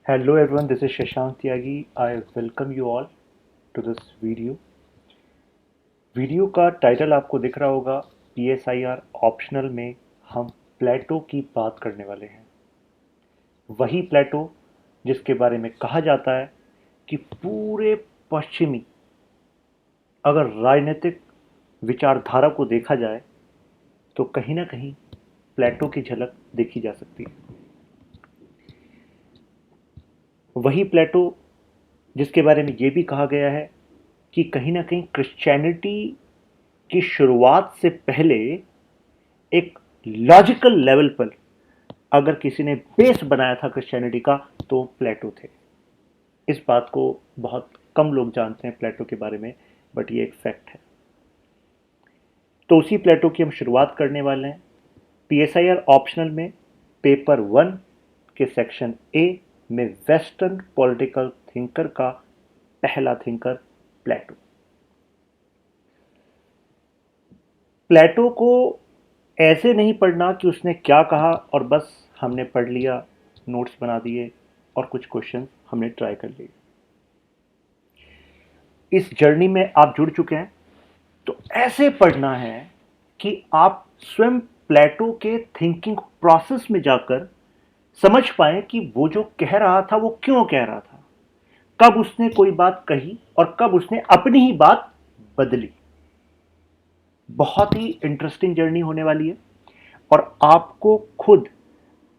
Hello everyone, this is Shashank Tyagi. I welcome you all to this video. Video का title आपको दिख रहा होगा पीएसआईआर ऑप्शनल में हम प्लेटो की बात करने वाले हैं। वही प्लेटो जिसके बारे में कहा जाता है कि पूरे पश्चिमी अगर राजनीतिक विचारधारा को देखा जाए तो कहीं ना कहीं प्लेटो की झलक देखी जा सकती है। वही प्लेटो जिसके बारे में ये भी कहा गया है कि कहीं ना कहीं क्रिश्चियनिटी की शुरुआत से पहले एक लॉजिकल लेवल पर अगर किसी ने बेस बनाया था क्रिश्चियनिटी का तो प्लेटो थे। इस बात को बहुत कम लोग जानते हैं प्लेटो के बारे में, बट ये एक फैक्ट है। तो उसी प्लेटो की हम शुरुआत करने वाले हैं। पीएसआईआर ऑप्शनल में पेपर 1 के सेक्शन ए में वेस्टर्न पॉलिटिकल थिंकर का पहला थिंकर प्लेटो। प्लेटो को ऐसे नहीं पढ़ना कि उसने क्या कहा और बस हमने पढ़ लिया, नोट्स बना दिए और कुछ क्वेश्चन हमने ट्राई कर लिए। इस जर्नी में आप जुड़ चुके हैं तो ऐसे पढ़ना है कि आप स्वयं प्लेटो के थिंकिंग प्रोसेस में जाकर समझ पाए कि वो जो कह रहा था वो क्यों कह रहा था, कब उसने कोई बात कही और कब उसने अपनी ही बात बदली। बहुत ही इंटरेस्टिंग जर्नी होने वाली है और आपको खुद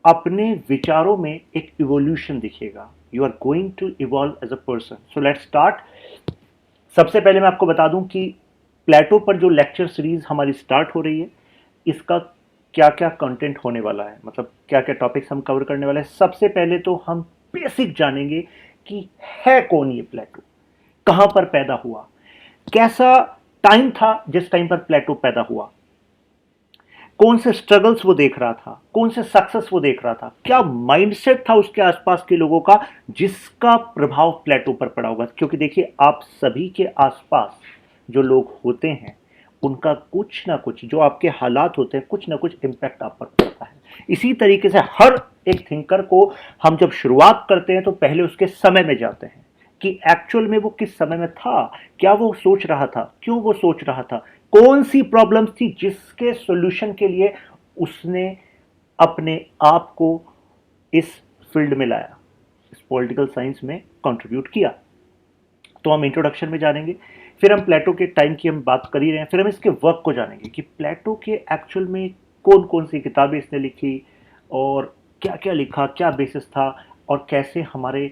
अपने विचारों में एक इवोल्यूशन दिखेगा। You are going to evolve as a person. So let's start. सबसे पहले मैं आपको बता दूं कि प्लेटो पर जो लेक्चर सीरीज हमारी स्टार्ट हो रही है इसका क्या क्या कंटेंट होने वाला है, मतलब क्या क्या टॉपिक्स हम कवर करने वाले हैं। सबसे पहले तो हम बेसिक जानेंगे कि है कौन ये प्लेटो, कहां पर पैदा हुआ, कैसा टाइम था जिस टाइम पर प्लेटो पैदा हुआ, कौन से स्ट्रगल्स वो देख रहा था, कौन से सक्सेस वो देख रहा था, क्या माइंडसेट था उसके आसपास के लोगों का जिसका प्रभाव प्लेटो पर पड़ा होगा। क्योंकि देखिए, आप सभी के आसपास जो लोग होते हैं उनका कुछ ना कुछ, जो आपके हालात होते हैं, कुछ ना कुछ इम्पैक्ट आप पर पड़ता है। इसी तरीके से हर एक थिंकर को हम जब शुरुआत करते हैं तो पहले उसके समय में जाते हैं कि एक्चुअल में वो किस समय में था, क्या वो सोच रहा था, क्यों वो सोच रहा था, कौन सी प्रॉब्लम्स थी जिसके सॉल्यूशन के लिए उसने अपने आप को इस फील्ड में लाया, इस पॉलिटिकल साइंस में कंट्रीब्यूट किया। तो हम इंट्रोडक्शन में जानेंगे, फिर हम प्लेटो के टाइम की हम बात कर ही रहे हैं, फिर हम इसके वर्क को जानेंगे कि प्लेटो के एक्चुअल में कौन कौन सी किताबें इसने लिखी और क्या क्या लिखा, क्या बेसिस था और कैसे हमारे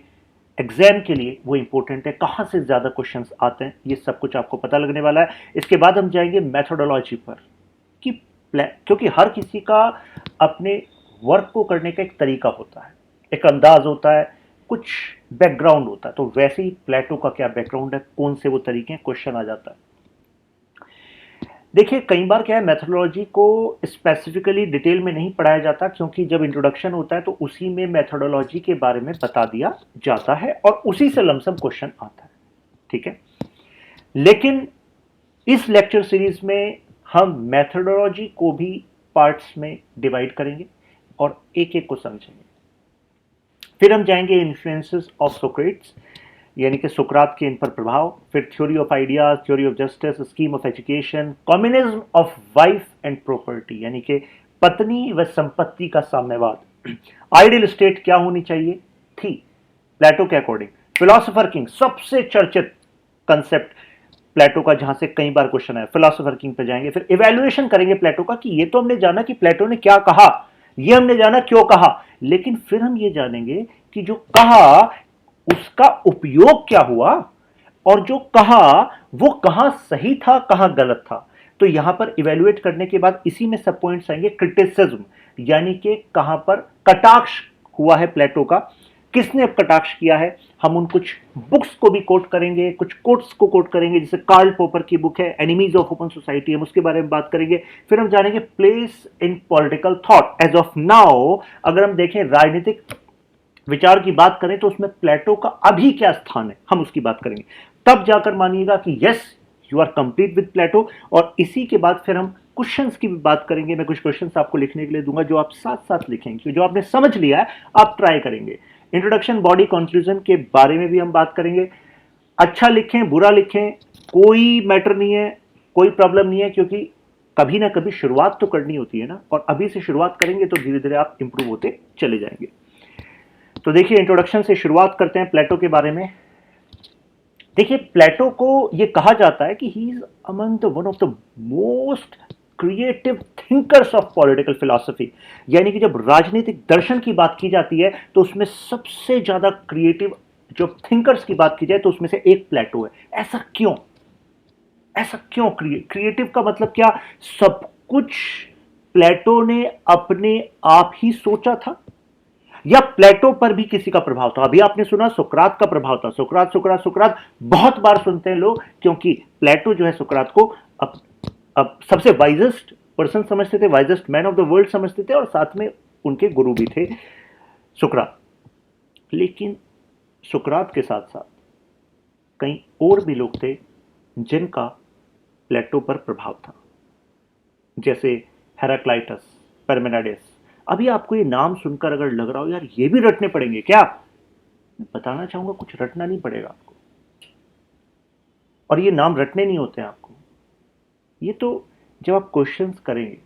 एग्जाम के लिए वो इंपॉर्टेंट है, कहाँ से ज़्यादा क्वेश्चंस आते हैं, ये सब कुछ आपको पता लगने वाला है। इसके बाद हम जाएंगे मेथोडोलॉजी पर कि क्योंकि हर किसी का अपने वर्क को करने का एक तरीका होता है, एक अंदाज होता है, कुछ बैकग्राउंड होता है। तो वैसे ही प्लेटो का क्या बैकग्राउंड है, कौन से वो तरीके हैं, क्वेश्चन आ जाता है। देखिए, कई बार क्या है, मेथोडोलॉजी को स्पेसिफिकली डिटेल में नहीं पढ़ाया जाता क्योंकि जब इंट्रोडक्शन होता है तो उसी में मेथोडोलॉजी के बारे में बता दिया जाता है और उसी से लमसम क्वेश्चन आता है, ठीक है। लेकिन इस लेक्चर सीरीज में हम मेथोडोलॉजी को भी पार्ट्स में डिवाइड करेंगे और एक एक को समझेंगे। फिर हम जाएंगे इन्फ्लुएंसेस ऑफ सोक्रेट्स, यानी कि सुकरात के इन पर प्रभाव, फिर theory of ideas, theory of justice, scheme of education, communism of wife and property, यानी कि पत्नी व संपत्ति का साम्यवाद, आइडियल स्टेट क्या होनी चाहिए थी प्लेटो के अकॉर्डिंग, फिलोसोफर किंग, सबसे चर्चित कंसेप्ट प्लेटो का जहां से कई बार क्वेश्चन है, फिलोसोफर किंग पे जाएंगे। फिर इवैल्यूएशन करेंगे प्लेटो का कि ये तो हमने जाना कि प्लेटो ने क्या कहा, ये हमने जाना क्यों कहा, लेकिन फिर हम ये जानेंगे कि जो कहा उसका उपयोग क्या हुआ और जो कहा वो कहां सही था, कहां गलत था। तो यहां पर इवेल्युएट करने के बाद इसी में सब पॉइंट्स आएंगे। क्रिटिसिज्म, यानी कि कहां पर कटाक्ष हुआ है प्लेटो का, किसने कटाक्ष किया है, हम उन कुछ बुक्स को भी कोट करेंगे, कुछ कोट्स को कोट करेंगे, जैसे कार्ल पॉपर की बुक है एनिमीज ऑफ ओपन सोसाइटी, हम उसके बारे में बात करेंगे। फिर हम जानेंगे place in political thought as of now. अगर हम देखें राजनीतिक विचार की बात करें तो उसमें प्लेटो का अभी क्या स्थान है, हम उसकी बात करेंगे। तब जाकर मानिएगा कि yes, you are complete with Plato. और इसी के बाद फिर हम क्वेश्चंस की भी बात करेंगे। मैं कुछ क्वेश्चंस आपको लिखने के लिए दूंगा जो आप साथ साथ लिखेंगे, जो आपने समझ लिया है आप ट्राई करेंगे। इंट्रोडक्शन, बॉडी, कंक्लूजन के बारे में भी हम बात करेंगे। अच्छा लिखें बुरा लिखें कोई मैटर नहीं है, कोई प्रॉब्लम नहीं है, क्योंकि कभी ना कभी शुरुआत तो करनी होती है ना, और अभी से शुरुआत करेंगे तो धीरे धीरे आप इंप्रूव होते चले जाएंगे। तो देखिए इंट्रोडक्शन से शुरुआत करते हैं प्लेटो के बारे में। देखिए प्लेटो को यह कहा जाता है कि he is among the one of the most creative thinkers of political philosophy. यानी कि जब राजनीतिक दर्शन की बात की जाती है तो उसमें सबसे ज्यादा क्रिएटिव जो थिंकर्स की बात की जाए तो उसमें से एक प्लेटो है। ऐसा क्यों? ऐसा क्यों? क्रिएटिव का मतलब क्या? सब कुछ प्लेटो ने अपने आप ही सोचा था या प्लेटो पर भी किसी का प्रभाव था? अभी आपने सुना सुकरात का प्रभाव था। सुकरात सुकरात सुकरात बहुत बार सुनते हैं लोग, क्योंकि प्लेटो जो है सुकरात को अब सबसे वाइजेस्ट पर्सन समझते थे, wisest man of the world समझते थे, और साथ में उनके गुरु भी थे सुकरात। लेकिन सुकरात के साथ साथ कई और भी लोग थे जिनका प्लेटो पर प्रभाव था, जैसे हेराक्लाइटस, परमेनाडेस। अभी आपको ये नाम सुनकर अगर लग रहा हो यार ये भी रटने पड़ेंगे क्या, मैं बताना चाहूंगा कुछ रटना नहीं पड़ेगा आपको, और ये नाम रटने नहीं होते हैं आपको। ये तो जब आप क्वेश्चंस करेंगे,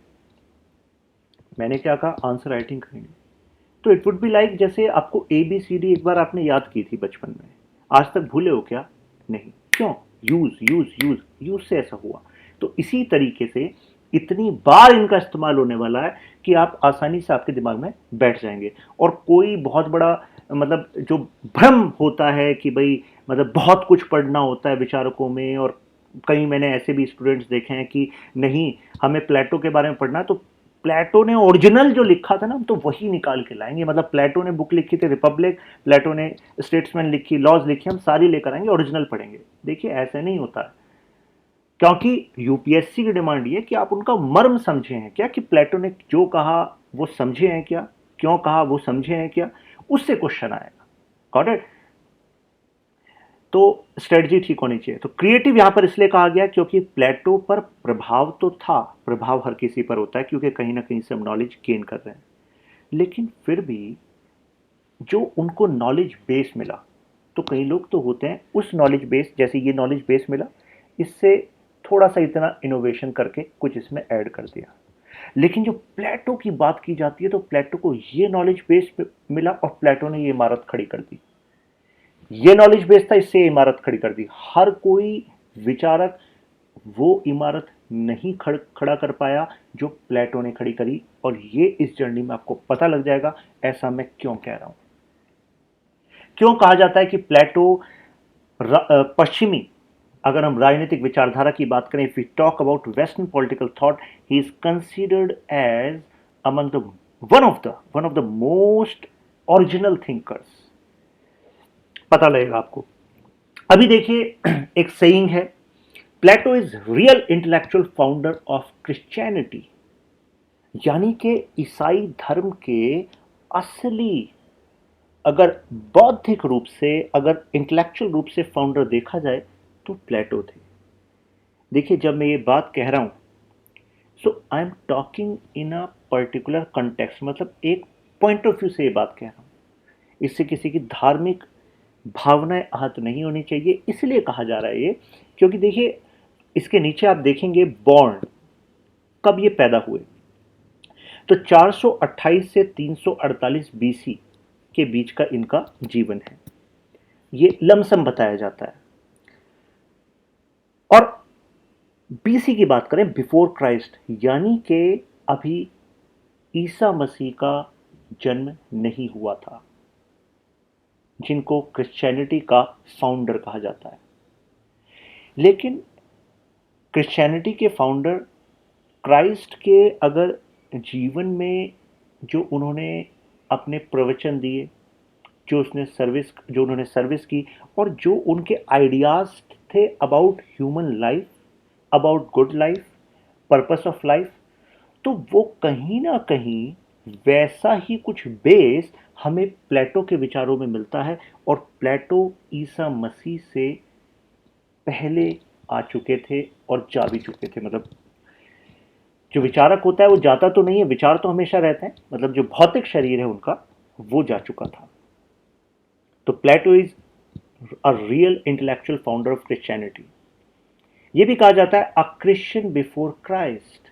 मैंने क्या कहा, आंसर राइटिंग करेंगे, तो इट वुड बी लाइक जैसे आपको ABCD एक बार आपने याद की थी बचपन में, आज तक भूले हो क्या? नहीं। क्यों? यूज यूज यूज यूज से ऐसा हुआ। तो इसी तरीके से इतनी बार इनका इस्तेमाल होने वाला है कि आप आसानी से आपके दिमाग में बैठ जाएंगे। और कोई बहुत बड़ा मतलब जो भ्रम होता है कि भाई मतलब बहुत कुछ पढ़ना होता है विचारकों में, और कई मैंने ऐसे भी स्टूडेंट्स देखे हैं कि नहीं हमें प्लेटो के बारे में पढ़ना है तो प्लेटो ने ओरिजिनल जो लिखा था ना हम तो वही निकाल के लाएंगे। मतलब प्लेटो ने बुक लिखी थी रिपब्लिक, प्लेटो ने स्टेट्समैन लिखी, लॉज लिखी, हम सारी लेकर आएंगे, ओरिजिनल पढ़ेंगे। देखिए ऐसे नहीं होता है, क्योंकि यूपीएससी की डिमांड ये कि आप उनका मर्म समझे हैं क्या, कि प्लेटो ने जो कहा वो समझे हैं क्या, क्यों कहा वो समझे हैं क्या, उससे क्वेश्चन आएगा। Got it? तो स्ट्रेटजी ठीक होनी चाहिए। तो क्रिएटिव यहां पर इसलिए कहा गया क्योंकि प्लेटो पर प्रभाव तो था, प्रभाव हर किसी पर होता है क्योंकि कहीं ना कहीं से हम नॉलेज गेन कर रहे हैं, लेकिन फिर भी जो उनको नॉलेज बेस मिला, तो कई लोग तो होते हैं उस नॉलेज बेस, जैसे ये नॉलेज बेस मिला, इससे थोड़ा सा इतना इनोवेशन करके कुछ इसमें ऐड कर दिया। लेकिन जो प्लेटो की बात की जाती है तो प्लेटो को ये नॉलेज बेस मिला और प्लेटो ने ये इमारत खड़ी कर दी। ये नॉलेज बेस था, इससे इमारत खड़ी कर दी। हर कोई विचारक वो इमारत नहीं खड़ा कर पाया जो प्लेटो ने खड़ी करी, और ये इस जर्नी में आपको पता लग जाएगा ऐसा मैं क्यों कह रहा हूं। क्यों कहा जाता है कि प्लेटो पश्चिमी, अगर हम राजनीतिक विचारधारा की बात करें, if we talk about western political thought, he is considered as among the one of the most original thinkers. पता लगेगा आपको। अभी देखिए एक सेइंग है, Plato is real intellectual founder of Christianity. यानी कि ईसाई धर्म के असली, अगर बौद्धिक रूप से, अगर इंटेलेक्चुअल रूप से फाउंडर देखा जाए तो प्लेटो थे। देखिए जब मैं ये बात कह रहा हूं, so I am talking in a particular context, मतलब एक पॉइंट ऑफ व्यू से ये बात कह रहा हूं। इससे किसी की धार्मिक भावनाएं आहत नहीं होनी चाहिए, इसलिए कहा जा रहा है ये, क्योंकि देखिए इसके नीचे आप देखेंगे बॉर्न, कब ये पैदा हुए, तो 428 से 348 BC के बीच का इनका जीवन है, ये लमसम बताया जाता है। और BC की बात करें, बिफोर क्राइस्ट, यानी कि अभी ईसा मसीह का जन्म नहीं हुआ था, जिनको क्रिश्चियनिटी का फाउंडर कहा जाता है। लेकिन क्रिश्चियनिटी के फाउंडर क्राइस्ट के अगर जीवन में जो उन्होंने अपने प्रवचन दिए, जो उन्होंने सर्विस की, और जो उनके आइडियाज थे about human life, about good life, purpose of life, तो वो कहीं ना कहीं वैसा ही कुछ बेस हमें प्लेटो के विचारों में मिलता है। और प्लेटो ईसा मसीह से पहले आ चुके थे और जा भी चुके थे। मतलब जो विचारक होता है वो जाता तो नहीं है, विचार तो हमेशा रहते हैं, मतलब जो भौतिक शरीर है उनका वो जा चुका था। तो Plato is a real intellectual founder of Christianity. ये भी कहा जाता है a Christian before Christ.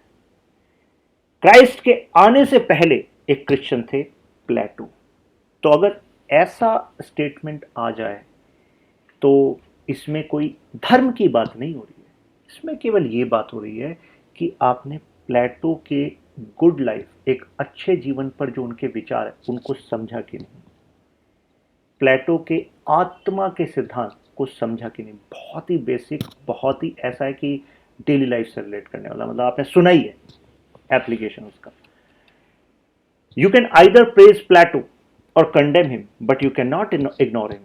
Christ के आने से पहले एक क्रिश्चियन थे प्लेटो। तो अगर ऐसा स्टेटमेंट आ जाए तो इसमें कोई धर्म की बात नहीं हो रही है, इसमें केवल ये बात हो रही है कि आपने प्लेटो के गुड लाइफ, एक अच्छे जीवन पर जो उनके विचार है उनको समझा कि नहीं, प्लेटो के आत्मा के सिद्धांत को समझा कि नहीं। बहुत ही बेसिक, बहुत ही ऐसा है कि डेली लाइफ से रिलेट करने वाला, मतलब आपने सुना ही है एप्लीकेशन उसका। यू कैन आइदर प्रेज प्लेटो और condemn him but you can not ignore him.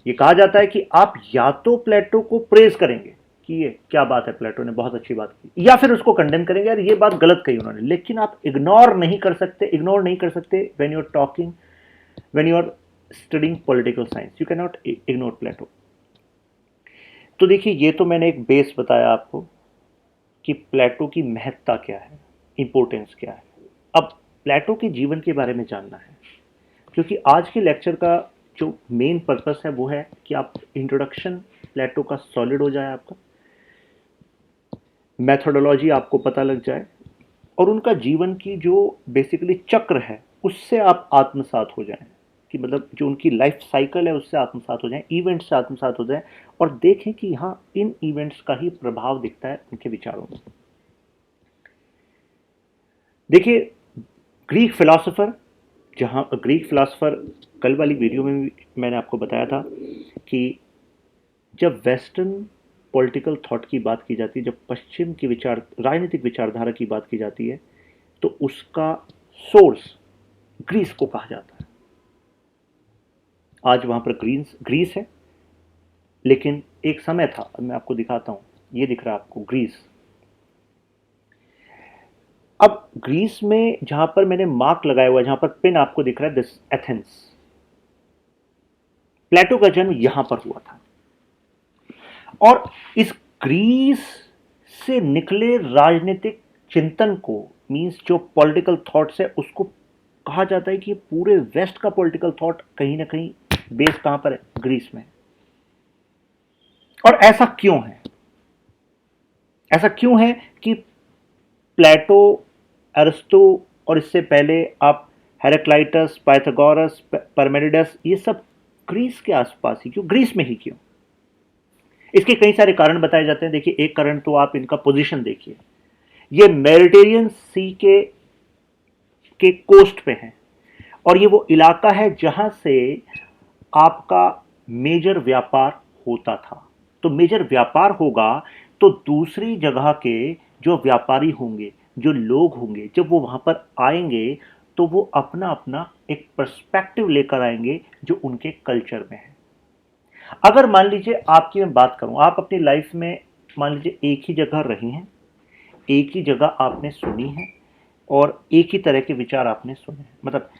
ये कहा जाता है कि आप या तो प्लेटो को प्रेज करेंगे कि ये क्या बात है, प्लेटो ने बहुत अच्छी बात की, या फिर उसको कंडेम करेंगे, यार ये बात गलत कही उन्होंने, लेकिन आप इग्नोर नहीं कर सकते when you are talking, when you are studying political science, you can not ignore Plato. तो देखिए, ये तो मैंने एक बेस बताया आपको कि प्लेटो की महत्ता क्या है, इंपॉर्टेंस क्या है। अब प्लेटो के जीवन के बारे में जानना है, क्योंकि आज के लेक्चर का जो मेन पर्पस है वो है कि आप इंट्रोडक्शन प्लेटो का सॉलिड हो जाए, आपका मेथोडोलॉजी आपको पता लग जाए, और उनका जीवन की जो बेसिकली चक्र है उससे आप आत्मसात हो जाएं, कि मतलब जो उनकी लाइफ साइकिल है उससे आत्मसात हो जाएं, इवेंट्स से आत्मसात हो जाएं, और देखें कि हाँ, इन इवेंट्स का ही प्रभाव दिखता है उनके विचारों में। देखिए, ग्रीक फिलोसोफर, जहाँ ग्रीक फिलोसोफर, कल वाली वीडियो में भी मैंने आपको बताया था कि जब वेस्टर्न पॉलिटिकल थॉट की बात की जाती है, जब पश्चिम की राजनीतिक विचारधारा की बात की जाती है, तो उसका सोर्स ग्रीस को कहा जाता है। आज वहां पर ग्रीस है, लेकिन एक समय था, अब मैं आपको दिखाता हूं, ये दिख रहा है आपको ग्रीस। अब ग्रीस में जहां पर मैंने मार्क लगाया हुआ है, जहां पर पिन आपको दिख रहा है, दिस एथेंस, प्लेटो का जन्म यहां पर हुआ था। और इस ग्रीस से निकले राजनीतिक चिंतन को, मींस जो पॉलिटिकल थॉट्स है, उसको कहा जाता है कि पूरे वेस्ट का पॉलिटिकल थॉट कहीं ना कहीं बेस कहां पर है, ग्रीस में। और ऐसा क्यों है कि प्लेटो, अरिस्टो, और इससे पहले आप हेराक्लाइटस, पाइथागोरस, पार्मेनिडस, ये सब ग्रीस के आसपास ही क्यों, ग्रीस में ही क्यों? इसके कई सारे कारण बताए जाते हैं। देखिए, एक कारण तो आप इनका पोजीशन देखिए, ये मेडिटेरियन सी के कोस्ट पे है, और ये वो इलाका है जहां से आपका मेजर व्यापार होता था। तो मेजर व्यापार होगा तो दूसरी जगह के जो व्यापारी होंगे, जो लोग होंगे, जब वो वहां पर आएंगे तो वो अपना अपना एक पर्सपेक्टिव लेकर आएंगे जो उनके कल्चर में है। अगर मान लीजिए आपकी मैं बात करूं, आप अपनी लाइफ में मान लीजिए एक ही जगह रही हैं, एक ही जगह आपने सुनी है, और एक ही तरह के विचार आपने सुने हैं। मतलब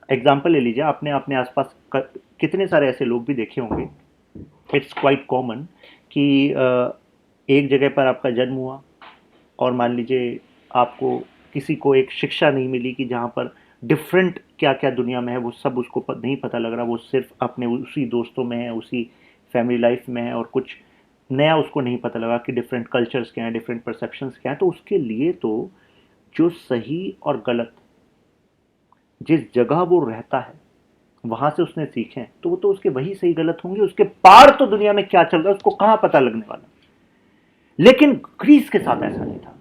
एग्जाम्पल ले लीजिए, आपने अपने आसपास कितने सारे ऐसे लोग भी देखे होंगे, इट्स क्वाइट कॉमन कि एक जगह पर आपका जन्म हुआ, और मान लीजिए आपको किसी को एक शिक्षा नहीं मिली कि जहाँ पर डिफरेंट क्या क्या दुनिया में है वो सब उसको नहीं पता लग रहा, वो सिर्फ अपने उसी दोस्तों में है, उसी फैमिली लाइफ में है, और कुछ नया उसको नहीं पता लगा कि डिफरेंट कल्चर्स क्या हैं, डिफरेंट परसेप्शंस क्या हैं। तो उसके लिए तो जो सही और गलत, जिस जगह वो रहता है वहां से उसने सीखे, तो वो तो उसके वही सही गलत होंगे, उसके पार तो दुनिया में क्या चल रहा है उसको कहां पता लगने वाला। लेकिन ग्रीस के साथ ऐसा नहीं था।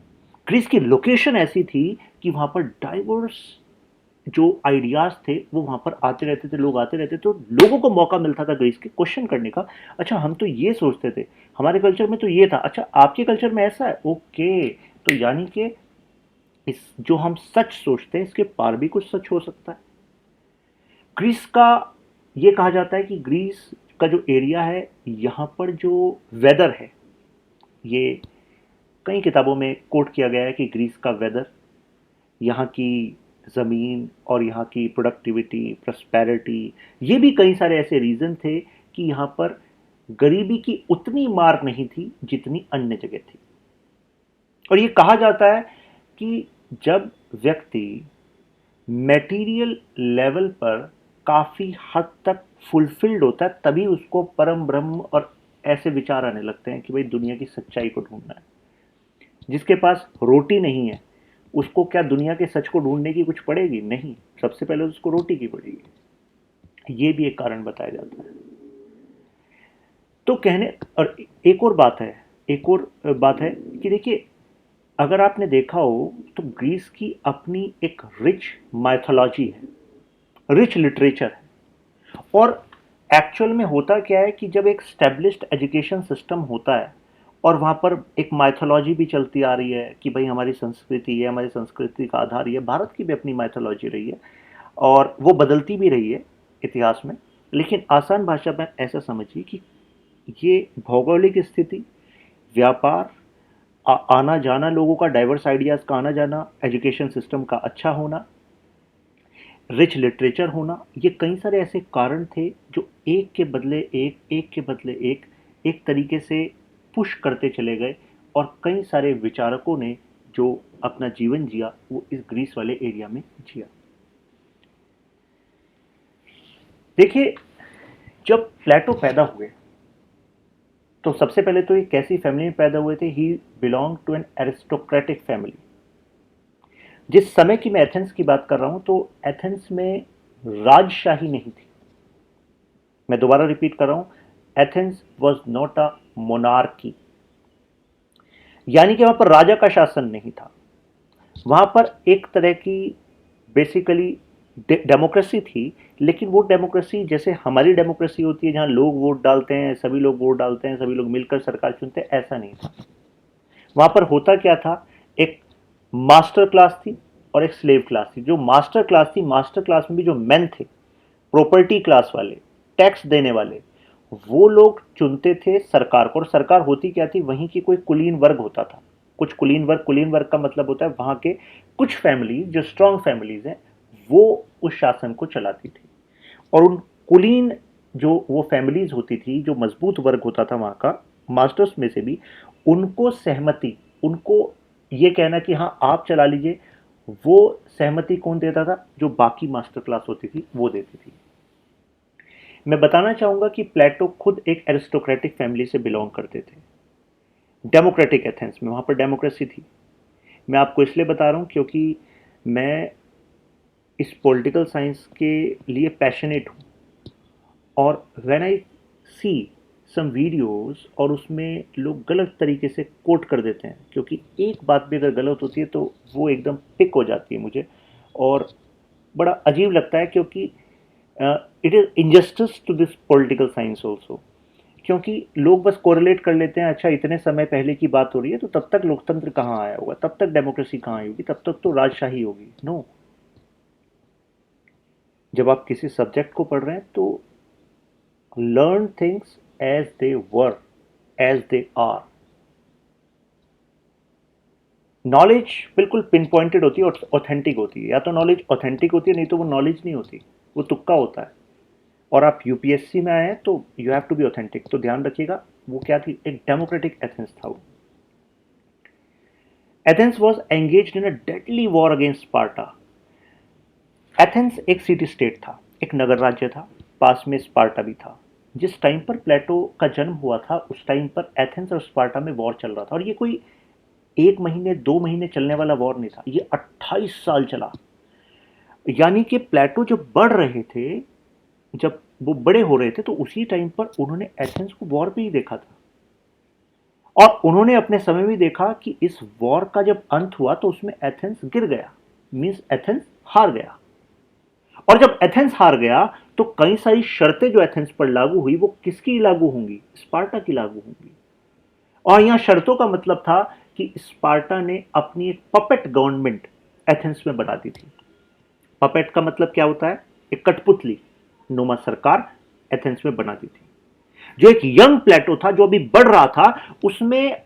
ग्रीस की लोकेशन ऐसी थी कि वहां पर डाइवर्स जो आइडियाज थे वो वहां पर आते रहते थे, लोग आते रहते थे, तो लोगों को मौका मिलता था ग्रीस के क्वेश्चन करने का। अच्छा, हम तो ये सोचते थे, हमारे कल्चर में तो ये था, अच्छा आपके कल्चर में ऐसा है, ओके। तो यानी कि इस जो हम सच सोचते हैं इसके पार भी कुछ सच हो सकता है। ग्रीस का ये कहा जाता है कि ग्रीस का जो एरिया है, यहाँ पर जो वेदर है, ये कई किताबों में कोट किया गया है कि ग्रीस का वेदर, यहाँ की ज़मीन, और यहाँ की प्रोडक्टिविटी, प्रॉस्पेरिटी, ये भी कई सारे ऐसे रीज़न थे कि यहाँ पर गरीबी की उतनी मार नहीं थी जितनी अन्य जगह थी। और ये कहा जाता है कि जब व्यक्ति मटेरियल लेवल पर काफ़ी हद तक फुलफिल्ड होता है, तभी उसको परम ब्रह्म और ऐसे विचार आने लगते हैं कि भाई दुनिया की सच्चाई को ढूंढना है। जिसके पास रोटी नहीं है उसको क्या दुनिया के सच को ढूंढने की कुछ पड़ेगी? नहीं, सबसे पहले उसको रोटी की पड़ेगी। ये भी एक कारण बताया जाता है। तो कहने और एक और बात है, एक और बात है कि देखिए, अगर आपने देखा हो तो ग्रीस की अपनी एक रिच माइथोलॉजी है, रिच लिटरेचर है। और एक्चुअल में होता क्या है कि जब एक स्टैब्लिश्ड एजुकेशन सिस्टम होता है और वहाँ पर एक माइथोलॉजी भी चलती आ रही है कि भाई हमारी संस्कृति है, हमारी संस्कृति का आधार ये, भारत की भी अपनी माइथोलॉजी रही है और वो बदलती भी रही है इतिहास में। लेकिन आसान भाषा में ऐसा समझिए कि ये भौगोलिक स्थिति, व्यापार, आना जाना, लोगों का डाइवर्स आइडियाज़ का आना जाना, एजुकेशन सिस्टम का अच्छा होना, रिच लिटरेचर होना, ये कई सारे ऐसे कारण थे जो एक के बदले एक, एक के बदले एक तरीके से पुश करते चले गए। और कई सारे विचारकों ने जो अपना जीवन जिया वो इस ग्रीस वाले एरिया में जिया। देखिए, जब प्लेटो पैदा हुए तो सबसे पहले तो ये कैसी फैमिली में पैदा हुए थे? He belong to an aristocratic family. जिस समय की मैं एथेंस की बात कर रहा हूं तो एथेंस में राजशाही नहीं थी। मैं दोबारा रिपीट कर रहा हूं, Athens was not a monarchy, यानी कि वहां पर राजा का शासन नहीं था। वहां पर एक तरह की बेसिकली डेमोक्रेसी थी, लेकिन वो डेमोक्रेसी जैसे हमारी डेमोक्रेसी होती है जहां लोग वोट डालते हैं, सभी लोग वोट डालते हैं, सभी लोग मिलकर सरकार चुनते हैं, ऐसा नहीं था। वहां पर होता क्या था, एक मास्टर क्लास थी और एक स्लेव क्लास थी। जो मास्टर क्लास थी, मास्टर क्लास में भी जो मेन थे, प्रॉपर्टी क्लास वाले, टैक्स देने वाले, वो लोग चुनते थे सरकार को। और सरकार होती क्या थी, वहीं की कोई कुलीन वर्ग होता था। कुलीन वर्ग का मतलब होता है वहां के कुछ फैमिलीज जो स्ट्रांग फैमिलीज हैं वो उस शासन को चलाती थी। और उन कुलीन जो वो फैमिलीज होती थी, जो मजबूत वर्ग होता था वहां का, मास्टर्स में से भी, उनको सहमति, उनको ये कहना कि हाँ आप चला लीजिए, वो सहमति कौन देता था? जो बाकी मास्टर क्लास होती थी वो देती थी। मैं बताना चाहूंगा कि प्लेटो खुद एक एरिस्टोक्रेटिक फैमिली से बिलोंग करते थे। डेमोक्रेटिक एथेंस में वहां पर डेमोक्रेसी थी। मैं आपको इसलिए बता रहा हूं क्योंकि मैं इस पॉलिटिकल साइंस के लिए पैशनेट हूं। और when I C some videos और उसमें लोग गलत तरीके से कोट कर देते हैं, क्योंकि एक बात भी अगर गलत होती है तो वो एकदम पिक हो जाती है मुझे और बड़ा अजीब लगता है, क्योंकि it is injustice to this political science also. क्योंकि लोग बस कोरिलेट कर लेते हैं, अच्छा इतने समय पहले की बात हो रही है तो तब तक लोकतंत्र कहाँ आया होगा, तब तक डेमोक्रेसी कहाँ आई होगी, तब तक तो राजशाही होगी। नो, जब आप किसी सब्जेक्ट को पढ़ रहे हैं तो learn things as they were, as they are. Knowledge बिल्कुल पिन पॉइंटेड होती है और ऑथेंटिक होती है। या तो नॉलेज ऑथेंटिक होती है, नहीं तो वो नॉलेज नहीं होती, वो तुक्का होता है। और आप यूपीएससी में आए हैं तो you have to be authentic. तो ध्यान रखिएगा, वो क्या थी, एक डेमोक्रेटिक एथेंस था वो। Athens was engage in a deadly war against Sparta. Athens एक सिटी स्टेट था, एक नगर राज्य था, पास में स्पार्टा भी था। जिस टाइम पर प्लेटो का जन्म हुआ था उस टाइम पर एथेंस और स्पार्टा में वॉर चल रहा था। और ये कोई एक महीने दो महीने चलने वाला वॉर नहीं था, ये 28 साल चला। यानी कि प्लेटो जब बढ़ रहे थे, जब वो बड़े हो रहे थे, तो उसी टाइम पर उन्होंने एथेंस को वॉर पे ही देखा था। और उन्होंने अपने समय में देखा कि इस वॉर का जब अंत हुआ तो उसमें एथेंस गिर गया, मींस एथेंस हार गया। और जब एथेंस हार गया तो कई सारी शर्तें जो एथेंस पर लागू हुई वो किसकी लागू होंगी? स्पार्टा की लागू होंगी। और यहां शर्तों का मतलब था कि स्पार्टा ने अपनी एक पपेट गवर्नमेंट एथेंस में बना दी थी। पपेट का मतलब क्या होता है? एक कठपुतली नुमा सरकार एथेंस में बना दी थी। जो एक यंग प्लेटो था, जो अभी बढ़ रहा था, उसमें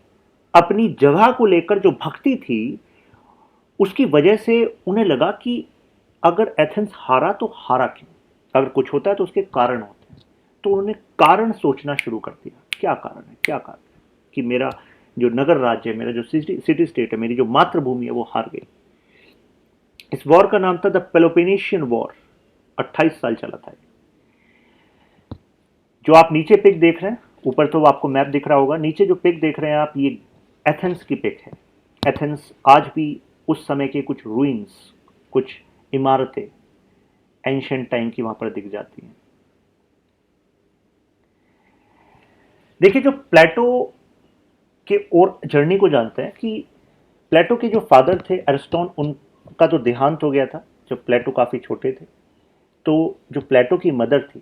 अपनी जगह को लेकर जो भक्ति थी, उसकी वजह से उन्हें लगा कि अगर एथेंस हारा तो हारा क्यों, अगर कुछ होता है तो उसके कारण होते हैं। तो उन्होंने कारण सोचना शुरू कर दिया, क्या कारण है, क्या कारण है कि मेरा जो नगर राज्य है, मेरा जो सिटी स्टेट है, मेरी जो मातृभूमि है वो हार गई। इस वॉर का नाम था द पेलोपोनेशियन वॉर। 28 साल चला था। जो आप नीचे पिक देख रहे हैं, ऊपर तो आपको मैप दिख रहा होगा, नीचे जो पिक देख रहे हैं आप, ये एथेंस की पिक है। एथेंस आज भी उस समय के कुछ रूइंस, कुछ इमारतें एंशिएंट टाइम की वहां पर दिख जाती हैं। देखिए, जो प्लेटो के और जर्नी को जानते हैं कि प्लेटो के जो फादर थे एरिस्टॉन, उनका तो देहांत हो गया था जब प्लेटो काफ़ी छोटे थे। तो जो प्लेटो की मदर थी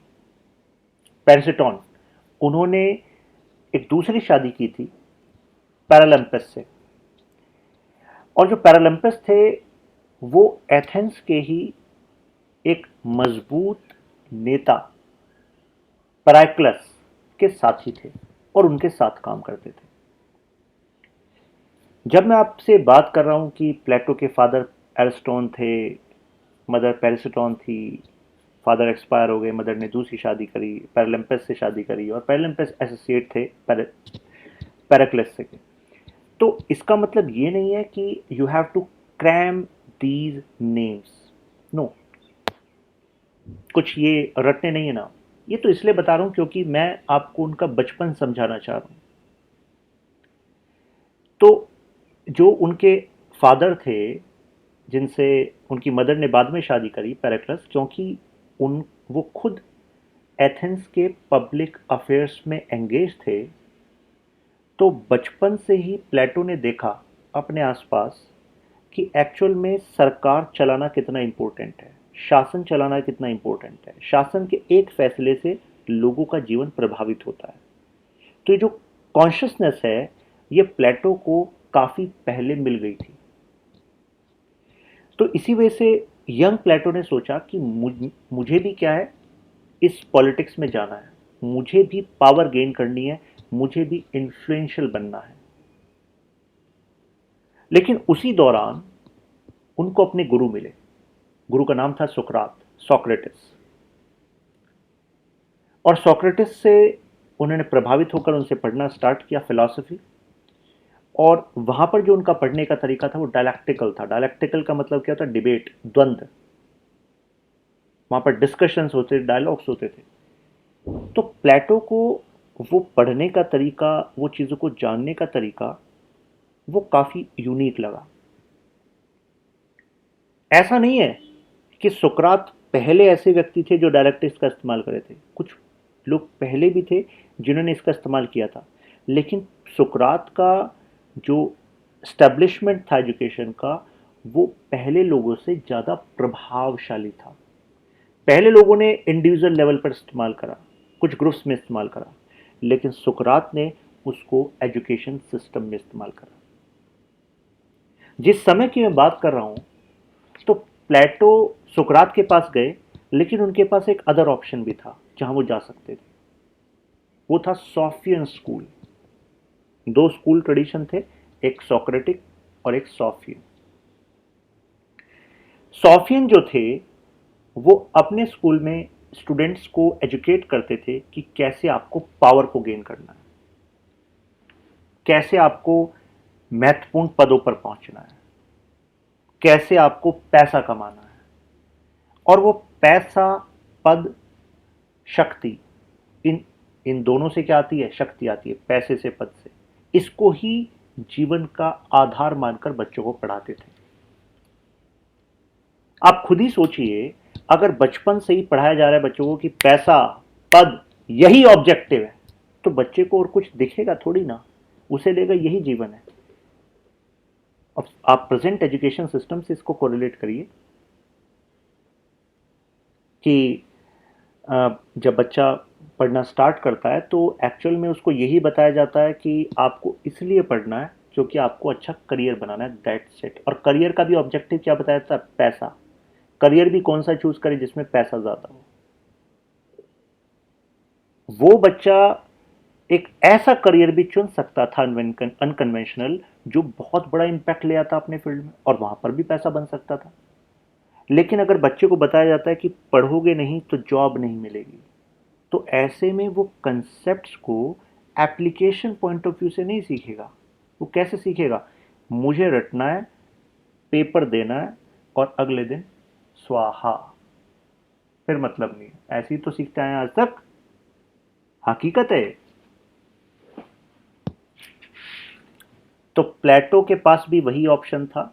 पेरिसिटॉन, उन्होंने एक दूसरी शादी की थी पैरालम्पस से। और जो पैरालम्पस थे वो एथेंस के ही एक मजबूत नेता पराइक्लस के साथी थे और उनके साथ काम करते थे। जब मैं आपसे बात कर रहा हूं कि प्लेटो के फादर एरिस्टॉन थे, मदर पेरिसिटॉन थी, फादर एक्सपायर हो गए, मदर ने दूसरी शादी करी, पैरालम्पस से शादी करी, और पैरालम्पस एसोसिएट थे पैराक्लस से। तो इसका मतलब ये नहीं है कि you have to cram these names, no, कुछ ये रटने नहीं है ना। ये तो इसलिए बता रहा हूं क्योंकि मैं आपको उनका बचपन समझाना चाह रहा हूं। तो जो उनके फादर थे, जिनसे उनकी मदर ने बाद में शादी करी, पैराक्लस, क्योंकि उन वो खुद एथेंस के पब्लिक अफेयर्स में एंगेज थे। तो बचपन से ही प्लेटो ने देखा अपने आसपास कि एक्चुअल में सरकार चलाना कितना इम्पोर्टेंट है, शासन चलाना कितना इम्पोर्टेंट है, शासन के एक फैसले से लोगों का जीवन प्रभावित होता है। तो ये जो कॉन्शियसनेस है, ये प्लेटो को काफ़ी पहले मिल गई थी। तो इसी वजह से यंग प्लेटो ने सोचा कि मुझे भी क्या है, इस पॉलिटिक्स में जाना है, मुझे भी पावर गेन करनी है, मुझे भी इन्फ्लुएंशियल बनना है। लेकिन उसी दौरान उनको अपने गुरु मिले। गुरु का नाम था सुकरात, सोक्रेटिस। और सोक्रेटिस से उन्होंने प्रभावित होकर उनसे पढ़ना स्टार्ट किया फिलॉसफी। और वहां पर जो उनका पढ़ने का तरीका था वो डायलैक्टिकल था। डायलैक्टिकल का मतलब क्या होता है? डिबेट, द्वंद्व। वहां पर डिस्कशंस होते थे, डायलॉग्स होते थे। तो प्लेटो को वो पढ़ने का तरीका, वो चीज़ों को जानने का तरीका, वो काफ़ी यूनिक लगा। ऐसा नहीं है कि सुकरात पहले ऐसे व्यक्ति थे जो डायलैक्टिक्स का इस्तेमाल करे थे, कुछ लोग पहले भी थे जिन्होंने इसका इस्तेमाल किया था। लेकिन सुकरात का जो स्टैब्लिशमेंट था एजुकेशन का, वो पहले लोगों से ज़्यादा प्रभावशाली था। पहले लोगों ने इंडिविजुअल लेवल पर इस्तेमाल करा, कुछ ग्रुप्स में इस्तेमाल करा, लेकिन सुकरात ने उसको एजुकेशन सिस्टम में इस्तेमाल करा। जिस समय की मैं बात कर रहा हूं, तो प्लेटो सुकरात के पास गए, लेकिन उनके पास एक अदर ऑप्शन भी था जहां वो जा सकते थे। वो था सोफियन स्कूल। दो स्कूल ट्रेडिशन थे, एक सोक्रेटिक और एक सोफियन। सोफियन जो थे वो अपने स्कूल में स्टूडेंट्स को एजुकेट करते थे कि कैसे आपको पावर को गेन करना है, कैसे आपको महत्वपूर्ण पदों पर पहुंचना है, कैसे आपको पैसा कमाना है। और वो पैसा, पद, शक्ति, इन इन दोनों से क्या आती है? शक्ति आती है, पैसे से, पद से। इसको ही जीवन का आधार मानकर बच्चों को पढ़ाते थे। आप खुद ही सोचिए, अगर बचपन से ही पढ़ाया जा रहा है बच्चों को कि पैसा, पद, यही ऑब्जेक्टिव है, तो बच्चे को और कुछ दिखेगा थोड़ी ना, उसे लेगा यही जीवन है। अब आप प्रेजेंट एजुकेशन सिस्टम से इसको कोरिलेट करिए कि जब बच्चा पढ़ना स्टार्ट करता है तो एक्चुअल में उसको यही बताया जाता है कि आपको इसलिए पढ़ना है क्योंकि आपको अच्छा करियर बनाना है, दैट्स इट। और करियर का भी ऑब्जेक्टिव क्या बताया जाता है? पैसा। करियर भी कौन सा चूज करे? जिसमें पैसा ज्यादा हो। वो बच्चा एक ऐसा करियर भी चुन सकता था अनकन्वेंशनल, जो बहुत बड़ा इंपैक्ट ले आता अपने फील्ड में, और वहां पर भी पैसा बन सकता था। लेकिन अगर बच्चे को बताया जाता है कि पढ़ोगे नहीं तो जॉब नहीं मिलेगी, तो ऐसे में वो कंसेप्ट्स को एप्लीकेशन पॉइंट ऑफ व्यू से नहीं सीखेगा। वो कैसे सीखेगा? मुझे रटना है, पेपर देना है, और अगले दिन स्वाहा। फिर मतलब नहीं है। ऐसे ही तो सीखते आए आज तक, हकीकत है। तो प्लेटो के पास भी वही ऑप्शन था,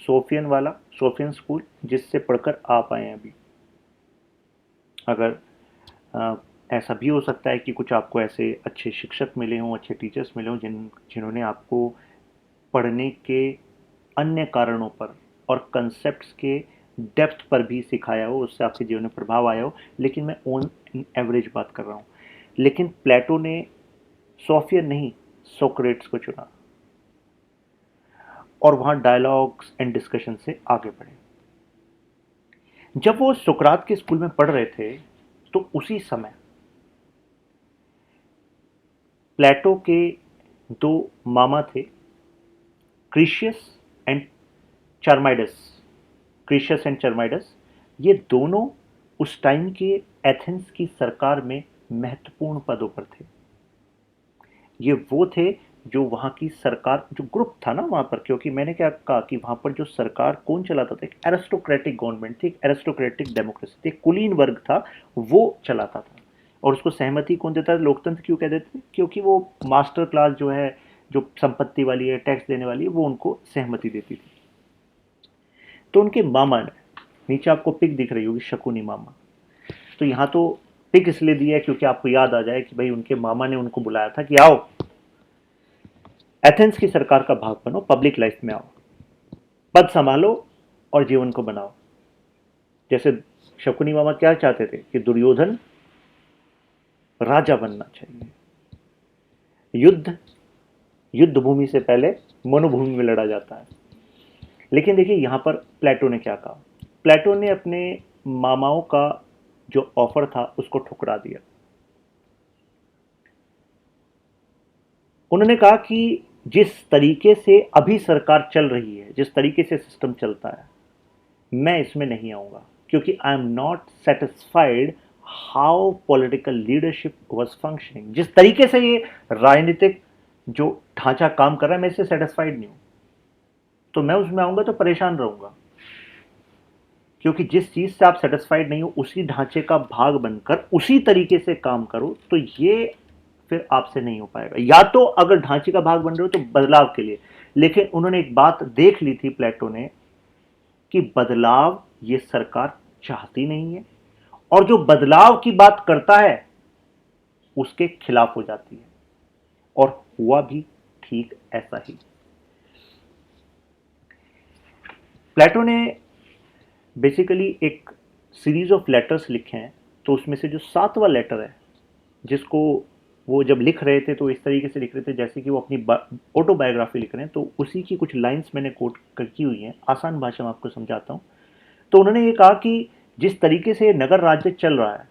सोफियन वाला, सोफियन स्कूल, जिससे पढ़कर आप आए हैं अभी। अगर अ, ऐसा भी हो सकता है कि कुछ आपको ऐसे अच्छे शिक्षक मिले हों, अच्छे टीचर्स मिले हों जिन्होंने आपको पढ़ने के अन्य कारणों पर और कंसेप्ट्स के डेप्थ पर भी सिखाया हो, उससे आपके जीवन में प्रभाव आया हो। लेकिन मैं ऑन एवरेज बात कर रहा हूँ। लेकिन प्लेटो ने सोफियन नहीं, सोक्रेट्स को चुना और वहाँ डायलॉग्स एंड डिस्कशन से आगे बढ़े। जब वो सुकरात के स्कूल में पढ़ रहे थे तो उसी समय प्लेटो के दो मामा थे, क्रिशियस एंड चार्माइडस। क्रिशियस एंड चार्माइडस, ये दोनों उस टाइम के एथेंस की सरकार में महत्वपूर्ण पदों पर थे। ये वो थे जो वहाँ की सरकार, जो ग्रुप था ना वहाँ पर, क्योंकि मैंने क्या कहा कि वहाँ पर जो सरकार कौन चलाता था, एक एरिस्टोक्रेटिक गवर्नमेंट थी, एक एरिस्टोक्रेटिक डेमोक्रेसी थी, एक कुलीन वर्ग था, वो चलाता था। और उसको सहमति कौन देता था? लोकतंत्र क्यों कह देते थे? क्योंकि वो मास्टर क्लास जो है, जो संपत्ति वाली है, टैक्स देने वाली है, वो उनको सहमति देती थी। तो उनके मामा ने, नीचे आपको पिक दिख रही होगी, शकुनी मामा। तो यहाँ तो पिक इसलिए दिया है क्योंकि आपको याद आ जाए कि भाई उनके मामा ने उनको बुलाया था कि आओ एथेंस की सरकार का भाग बनो, पब्लिक लाइफ में आओ, पद संभालो और जीवन को बनाओ। जैसे शकुनी मामा क्या चाहते थे कि दुर्योधन राजा बनना चाहिए। युद्ध, युद्ध भूमि से पहले मनोभूमि में लड़ा जाता है। लेकिन देखिए यहां पर प्लेटो ने क्या कहा। प्लेटो ने अपने मामाओं का जो ऑफर था उसको ठुकरा दिया। उन्होंने कहा कि जिस तरीके से अभी सरकार चल रही है, जिस तरीके से सिस्टम चलता है, मैं इसमें नहीं आऊंगा, क्योंकि I am not satisfied how political leadership was functioning. जिस तरीके से ये राजनीतिक जो ढांचा काम कर रहा है, मैं इससे सेटिस्फाइड नहीं हूं। तो मैं उसमें आऊंगा तो परेशान रहूंगा, क्योंकि जिस चीज से आप सेटिस्फाइड नहीं हो उसी ढांचे का भाग बनकर उसी तरीके से काम करो, तो ये फिर आपसे नहीं हो पाएगा। या तो अगर ढांचे का भाग बन रहे हो तो बदलाव के लिए। लेकिन उन्होंने एक बात देख ली थी प्लेटो ने, कि बदलाव ये सरकार चाहती नहीं है, और जो बदलाव की बात करता है उसके खिलाफ हो जाती है। और हुआ भी ठीक ऐसा ही। प्लेटो ने बेसिकली एक सीरीज ऑफ लेटर्स लिखे हैं। तो उसमें से जो 7वां लेटर है, जिसको वो जब लिख रहे थे तो इस तरीके से लिख रहे थे जैसे कि वो अपनी ऑटोबायोग्राफी लिख रहे हैं, तो उसी की कुछ लाइंस मैंने कोट की हुई हैं, आसान भाषा में आपको समझाता हूँ। तो उन्होंने ये कहा कि जिस तरीके से नगर राज्य चल रहा है,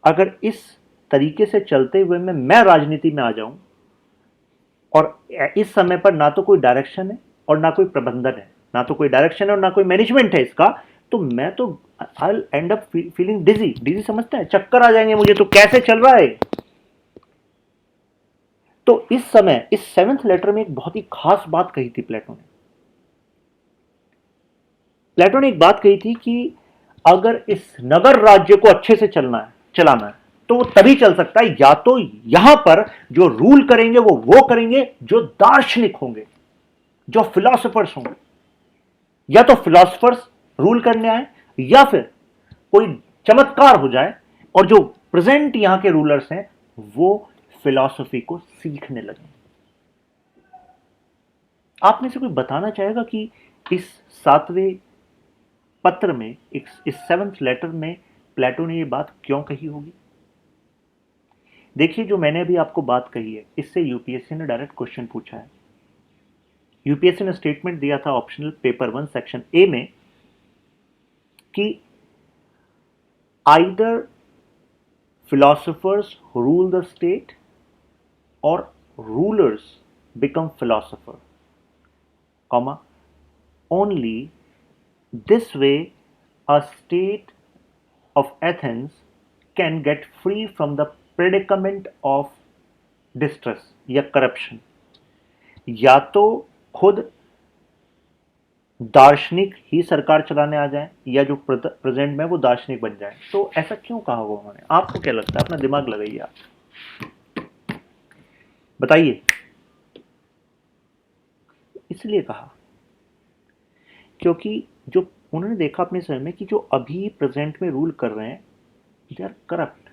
अगर इस तरीके से चलते हुए मैं राजनीति में आ जाऊं, और इस समय पर ना तो कोई डायरेक्शन है और ना कोई प्रबंधन है, ना तो कोई डायरेक्शन है और ना कोई मैनेजमेंट है इसका, तो मैं तो आई एंड अप फीलिंग डिजी। डिजी समझते हैं? चक्कर आ जाएंगे मुझे, तो कैसे चल रहा है। तो इस समय इस 7th लेटर में एक बहुत ही खास बात कही थी प्लेटो ने। प्लेटो ने एक बात कही थी कि अगर इस नगर राज्य को अच्छे से चलाना है, तो वो तभी चल सकता है या तो यहां पर जो रूल करेंगे वो करेंगे जो दार्शनिक होंगे, जो फिलोसोफर्स होंगे। या तो फिलोसोफर्स रूल करने आए, या फिर कोई चमत्कार हो जाए और जो प्रेजेंट यहां के रूलर्स हैं वो फिलॉसफी को सीखने लगे। आप में से कोई बताना चाहेगा कि इस 7वें पत्र में, इस 7th लेटर में प्लेटो ने ये बात क्यों कही होगी? देखिए, जो मैंने अभी आपको बात कही है, इससे यूपीएससी ने डायरेक्ट क्वेश्चन पूछा है। यूपीएससी ने स्टेटमेंट दिया था ऑप्शनल पेपर 1 सेक्शन ए में कि either philosophers rule the state or rulers become philosopher, comma, only this way a state of Athens can get free from the predicament of distress, या corruption। या तो खुद दार्शनिक ही सरकार चलाने आ जाए या जो प्रेजेंट में वो दार्शनिक बन जाए। तो ऐसा क्यों कहा होगा उन्होंने? आपको क्या लगता है? अपना दिमाग लगाइए, आप बताइए। इसलिए कहा क्योंकि जो उन्होंने देखा अपने समय में कि जो अभी प्रेजेंट में रूल कर रहे हैं दे आर करप्ट।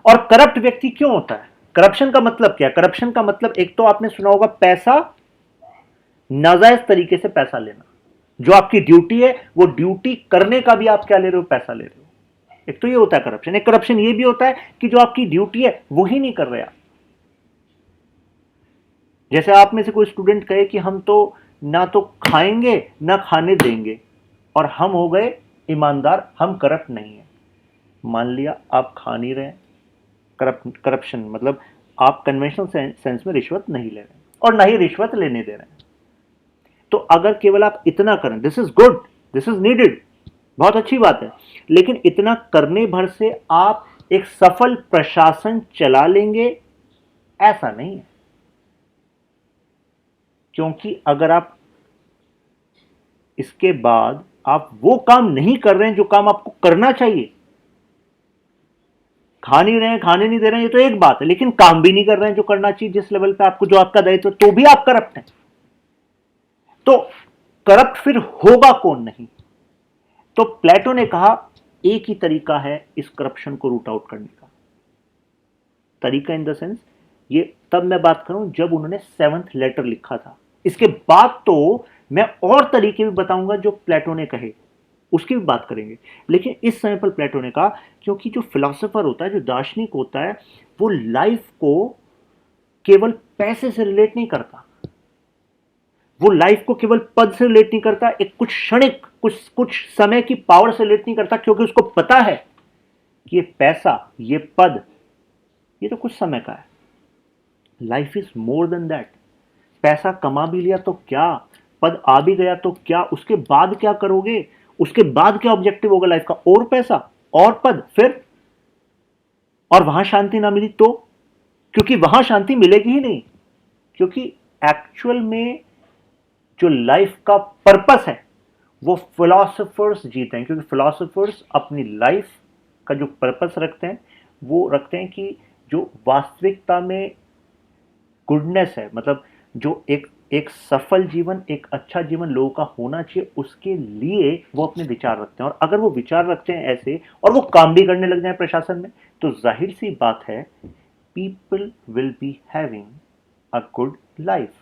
और करप्ट व्यक्ति क्यों होता है? करप्शन का मतलब क्या? करप्शन का मतलब एक तो आपने सुना होगा पैसा, नाजायज तरीके से पैसा लेना। जो आपकी ड्यूटी है वो ड्यूटी करने का भी आप क्या ले रहे हो? पैसा ले रहे हो। एक तो ये होता है करप्शन। एक करप्शन ये भी होता है कि जो आपकी ड्यूटी है वो ही नहीं कर रहे आप। जैसे आप में से कोई स्टूडेंट कहे कि हम तो ना तो खाएंगे ना खाने देंगे और हम हो गए ईमानदार, हम करप्ट नहीं है। मान लिया आप खा नहीं रहे। करप्शन मतलब आप कन्वेंशनल सेंस में रिश्वत नहीं ले रहे और ना ही रिश्वत लेने दे रहे हैं। तो अगर केवल आप इतना करें, this is good, this is needed, बहुत अच्छी बात है, लेकिन इतना करने भर से आप एक सफल प्रशासन चला लेंगे ऐसा नहीं है। क्योंकि अगर आप इसके बाद आप वो काम नहीं कर रहे हैं जो काम आपको करना चाहिए, खा नहीं रहे हैं, खाने नहीं दे रहे हैं, ये तो एक बात है, लेकिन काम भी नहीं कर रहे हैं जो करना चाहिए, जिस लेवल पे आपको जो आपका दायित्व, तो भी आप करप्ट हैं। तो करप्ट फिर होगा कौन नहीं? तो प्लेटो ने कहा एक ही तरीका है इस करप्शन को रूट आउट करने का। तरीका इन द सेंस, ये तब मैं बात करूं जब उन्होंने सेवंथ लेटर लिखा था। इसके बाद तो मैं और तरीके भी बताऊंगा जो प्लेटो ने कहे, उसकी भी बात करेंगे। लेकिन इस समय पर प्लेटो ने कहा क्योंकि जो फिलोसोफर होता है, जो दार्शनिक होता है, वो लाइफ को केवल पैसे से रिलेट नहीं करता, वो लाइफ को केवल पद से रिलेट नहीं करता, एक कुछ क्षणिक कुछ समय की पावर से रिलेट नहीं करता, क्योंकि उसको पता है कि ये पैसा, ये पद, ये तो कुछ समय का है। Life is more than that. पैसा कमा भी लिया तो क्या, पद आ भी गया तो क्या, उसके बाद क्या करोगे? उसके बाद क्या ऑब्जेक्टिव होगा लाइफ का? और पैसा और पद, फिर और वहां शांति ना मिली तो? क्योंकि वहां शांति मिलेगी ही नहीं। क्योंकि एक्चुअल में जो लाइफ का पर्पस है वो फिलोसोफर्स जीते हैं, क्योंकि फिलोसोफर्स अपनी लाइफ का जो पर्पस रखते हैं वो रखते हैं कि जो वास्तविकता में गुडनेस है, मतलब जो एक एक सफल जीवन, एक अच्छा जीवन लोगों का होना चाहिए, उसके लिए वो अपने विचार रखते हैं। और अगर वो विचार रखते हैं ऐसे और वो काम भी करने लग जाए प्रशासन में, तो जाहिर सी बात है people will be having a good life.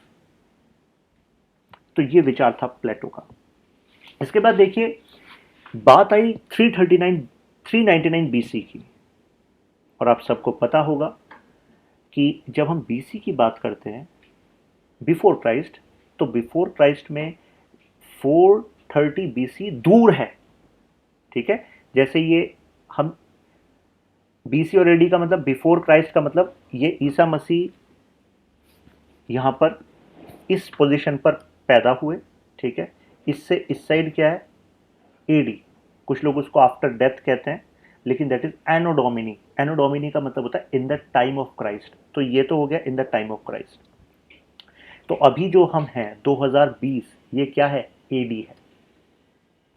तो ये विचार था प्लेटो का। इसके बाद देखिए बात आई 339 बीसी की। और आप सबको पता होगा कि जब हम बीसी की बात करते हैं, बिफोर क्राइस्ट, तो बिफोर क्राइस्ट में 430 बीसी दूर है, ठीक है। जैसे ये हम बीसी और एडी का मतलब बिफोर क्राइस्ट का मतलब ये ईसा मसीह यहां पर इस पोजीशन पर पैदा हुए, ठीक है। इससे इस साइड क्या है? एडी। कुछ लोग उसको आफ्टर डेथ कहते हैं, लेकिन that is Anno Domini. Anno Domini का मतलब होता है in the time of Christ. तो ये तो हो गया in the time of Christ. तो अभी जो हम हैं 2020, ये क्या है? एडी है।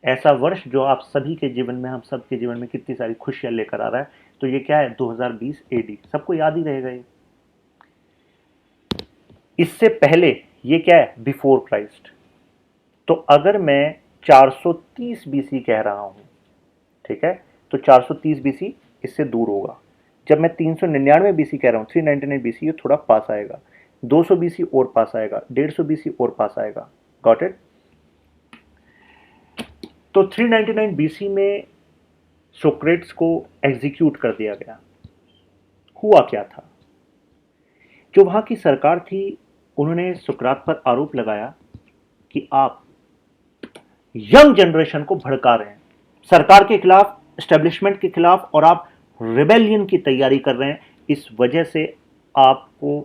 ऐसा वर्ष जो आप सभी के जीवन में, हम सब के जीवन में कितनी सारी खुशियां लेकर आ रहा है। तो ये क्या है? 2020 एडी, सबको याद ही रहेगा ये। इससे पहले ये क्या है? Before Christ. तो अगर मैं 430 बीसी कह रहा हूं, ठीक है, तो 430 बीसी इससे दूर होगा। जब मैं 399 बीसी कह रहा हूं, 399 बीसी, ये थोड़ा पास आएगा। 200 बीसी और पास आएगा, 150 बीसी और पास आएगा। Got it? तो 399 बीसी में सोक्रेट्स को एग्जीक्यूट कर दिया गया। हुआ क्या था? जो वहां की सरकार थी, उन्होंने सुकरात पर आरोप लगाया कि आप यंग जनरेशन को भड़का रहे हैं सरकार के खिलाफ, एस्टेब्लिशमेंट के खिलाफ, और आप रिबेलियन की तैयारी कर रहे हैं। इस वजह से आपको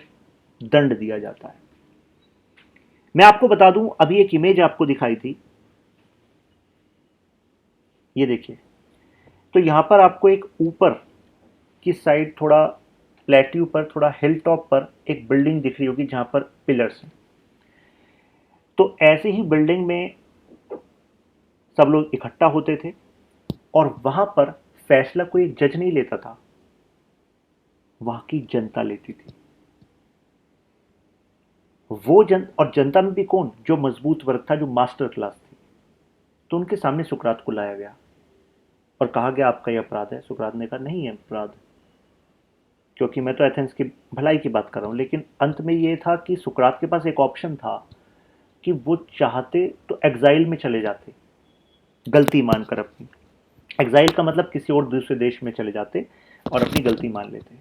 दंड दिया जाता है। मैं आपको बता दूं, अभी एक इमेज आपको दिखाई थी, ये देखिए। तो यहां पर आपको एक ऊपर की साइड, थोड़ा प्लेट्यू पर, थोड़ा हिल टॉप पर एक बिल्डिंग दिख रही होगी जहां पर पिलर्स हैं। तो ऐसे ही बिल्डिंग में सब लोग इकट्ठा होते थे और वहां पर फैसला कोई एक जज नहीं लेता था, वहां की जनता लेती थी। और जनता में भी कौन, जो मजबूत वर्ग था, जो मास्टर क्लास थी। तो उनके सामने सुकरात को लाया गया और कहा गया आपका यह अपराध है। सुकरात ने कहा नहीं है अपराध, क्योंकि मैं तो एथेंस की भलाई की बात कर रहा हूं। लेकिन अंत में यह था कि सुकरात के पास एक ऑप्शन था कि वो चाहते तो एग्जाइल में चले जाते, गलती मानकर अपनी। एग्जाइल का मतलब किसी और दूसरे देश में चले जाते और अपनी गलती मान लेते।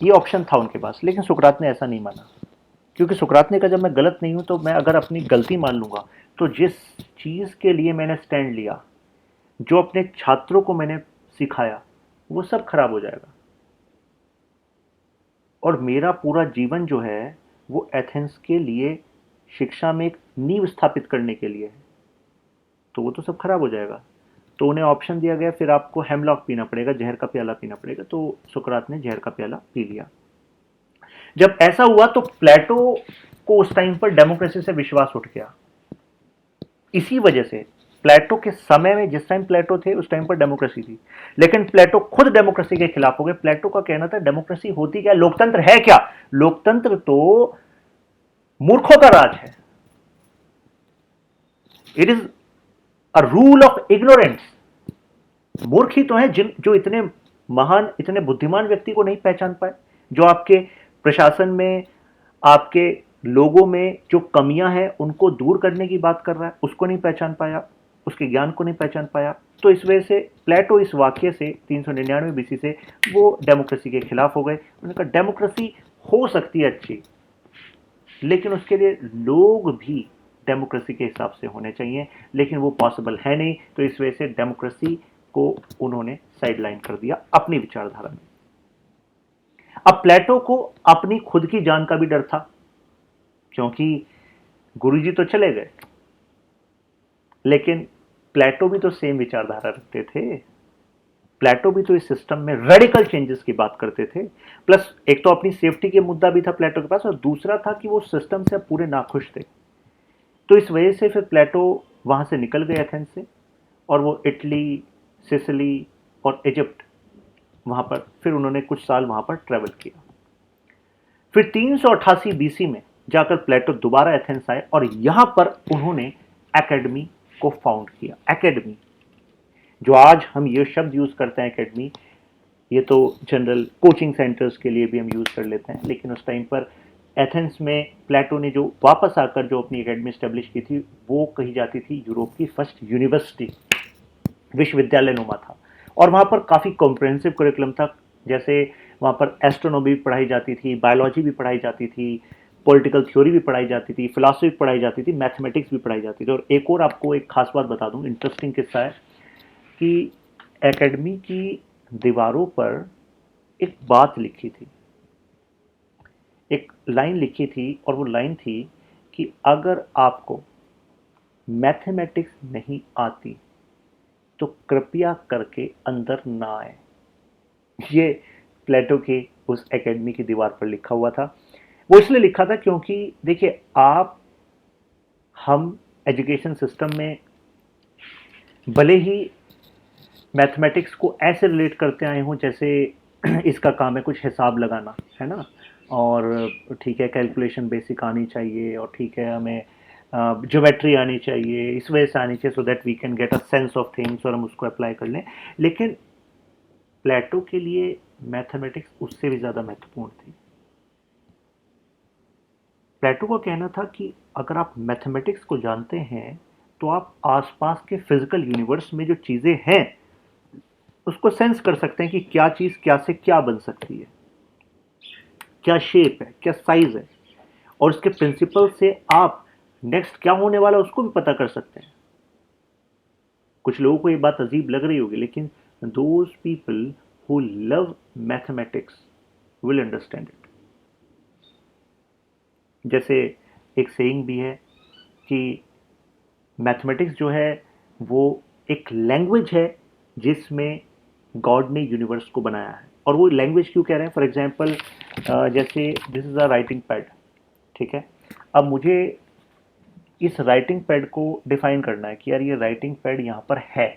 ये ऑप्शन था उनके पास, लेकिन सुकरात ने ऐसा नहीं माना। क्योंकि सुकरात ने कहा जब मैं गलत नहीं हूं तो मैं अगर अपनी गलती मान लूंगा तो जिस चीज के लिए मैंने स्टैंड लिया, जो अपने छात्रों को मैंने सिखाया, वो सब खराब हो जाएगा। और मेरा पूरा जीवन जो है वो एथेंस के लिए शिक्षा में एक नींव स्थापित करने के लिए है, तो वो तो सब खराब हो जाएगा। तो उन्हें ऑप्शन दिया गया फिर आपको हेमलॉक पीना पड़ेगा, जहर का प्याला पीना पड़ेगा। तो सुकरात ने जहर का प्याला पी लिया। जब ऐसा हुआ तो प्लेटो को उस टाइम पर डेमोक्रेसी से विश्वास उठ गया। इसी वजह से प्लेटो के समय में, जिस टाइम प्लेटो थे उस टाइम पर डेमोक्रेसी थी, लेकिन प्लेटो खुद डेमोक्रेसी के खिलाफ हो गए। प्लेटो का कहना था डेमोक्रेसी होती क्या, लोकतंत्र है क्या, लोकतंत्र तो मूर्खों का राज है, it is a rule of ignorance. मूर्ख ही तो है जिन जो इतने महान, इतने बुद्धिमान व्यक्ति को नहीं पहचान पाए, जो आपके प्रशासन में, आपके लोगों में जो कमियां हैं उनको दूर करने की बात कर रहा है, उसको नहीं पहचान पाया, उसके ज्ञान को नहीं पहचान पाया। तो इस वजह से प्लेटो इस वाक्य से 399 बीसी से वो डेमोक्रेसी के खिलाफ हो गए। उन्होंने कहा डेमोक्रेसी हो सकती है अच्छी, लेकिन उसके लिए लोग भी डेमोक्रेसी के हिसाब से होने चाहिए, लेकिन वो पॉसिबल है नहीं। तो इस वजह से डेमोक्रेसी को उन्होंने साइडलाइन कर दिया अपनी विचारधारा में। अब प्लेटो को अपनी खुद की जान का भी डर था, क्योंकि गुरुजी तो चले गए, लेकिन प्लेटो भी तो सेम विचारधारा रखते थे। प्लेटो भी तो इस सिस्टम में रेडिकल चेंजेस की बात करते थे। प्लस एक तो अपनी सेफ्टी के मुद्दा भी था प्लेटो के पास, और दूसरा था कि वो सिस्टम से पूरे नाखुश थे। तो इस वजह से फिर प्लेटो वहां से निकल गए एथेंस से, और वो इटली, सिसिली और इजिप्ट, वहां पर फिर उन्होंने कुछ साल वहां पर ट्रेवल किया। फिर 388 बीसी में जाकर प्लेटो दोबारा एथेंस आए और यहां पर उन्होंने एकेडमी को फाउंड किया। एकेडमी, जो आज हम ये शब्द यूज करते हैं एकेडमी, ये तो जनरल कोचिंग सेंटर्स के लिए भी हम यूज कर लेते हैं, लेकिन उस टाइम पर एथेंस में प्लेटो ने जो वापस आकर जो अपनी एकेडमी स्टेब्लिश की थी, वो कही जाती थी यूरोप की फर्स्ट यूनिवर्सिटी, विश्वविद्यालय नुमा था। और वहाँ पर काफ़ी कॉम्प्रहेंसिव करिकुलम था। जैसे वहाँ पर एस्ट्रोनॉमी भी पढ़ाई जाती थी, बायोलॉजी भी पढ़ाई जाती थी, पॉलिटिकल थ्योरी भी पढ़ाई जाती थी, फिलासफी भी पढ़ाई जाती थी, मैथमेटिक्स भी पढ़ाई जाती थी। और एक और आपको एक खास बात बता दूं, इंटरेस्टिंग किस्सा है कि एकेडमी की दीवारों पर एक बात लिखी थी, एक लाइन लिखी थी, और वो लाइन थी कि अगर आपको मैथमेटिक्स नहीं आती तो कृपया करके अंदर ना आए। ये प्लेटो के उस एकेडमी की दीवार पर लिखा हुआ था। वो इसलिए लिखा था क्योंकि देखिए, हम एजुकेशन सिस्टम में भले ही मैथमेटिक्स को ऐसे रिलेट करते आए हों जैसे इसका काम है कुछ हिसाब लगाना, है ना, और ठीक है कैलकुलेशन बेसिक आनी चाहिए, और ठीक है हमें ज्योमेट्री आनी चाहिए, इस वजह से आनी चाहिए so that we can get a sense of things और हम उसको अप्लाई कर लें। लेकिन प्लेटो के लिए मैथमेटिक्स उससे भी ज़्यादा महत्वपूर्ण थी। प्लेटो का कहना था कि अगर आप मैथमेटिक्स को जानते हैं तो आप आसपास के फिजिकल यूनिवर्स में जो चीज़ें हैं उसको सेंस कर सकते हैं कि क्या चीज़ क्या से क्या बन सकती है, क्या शेप है, क्या साइज है, और उसके प्रिंसिपल से आप नेक्स्ट क्या होने वाला है उसको भी पता कर सकते हैं। कुछ लोगों को ये बात अजीब लग रही होगी, लेकिन those people who love mathematics will understand it. जैसे एक सेइंग भी है कि मैथमेटिक्स जो है वो एक लैंग्वेज है जिसमें गॉड ने यूनिवर्स को बनाया है। और वो लैंग्वेज क्यों कह रहे हैं, फॉर एग्जांपल जैसे this is a writing pad, ठीक है। अब मुझे इस राइटिंग पैड को डिफाइन करना है कि यार ये राइटिंग पैड यहाँ पर है,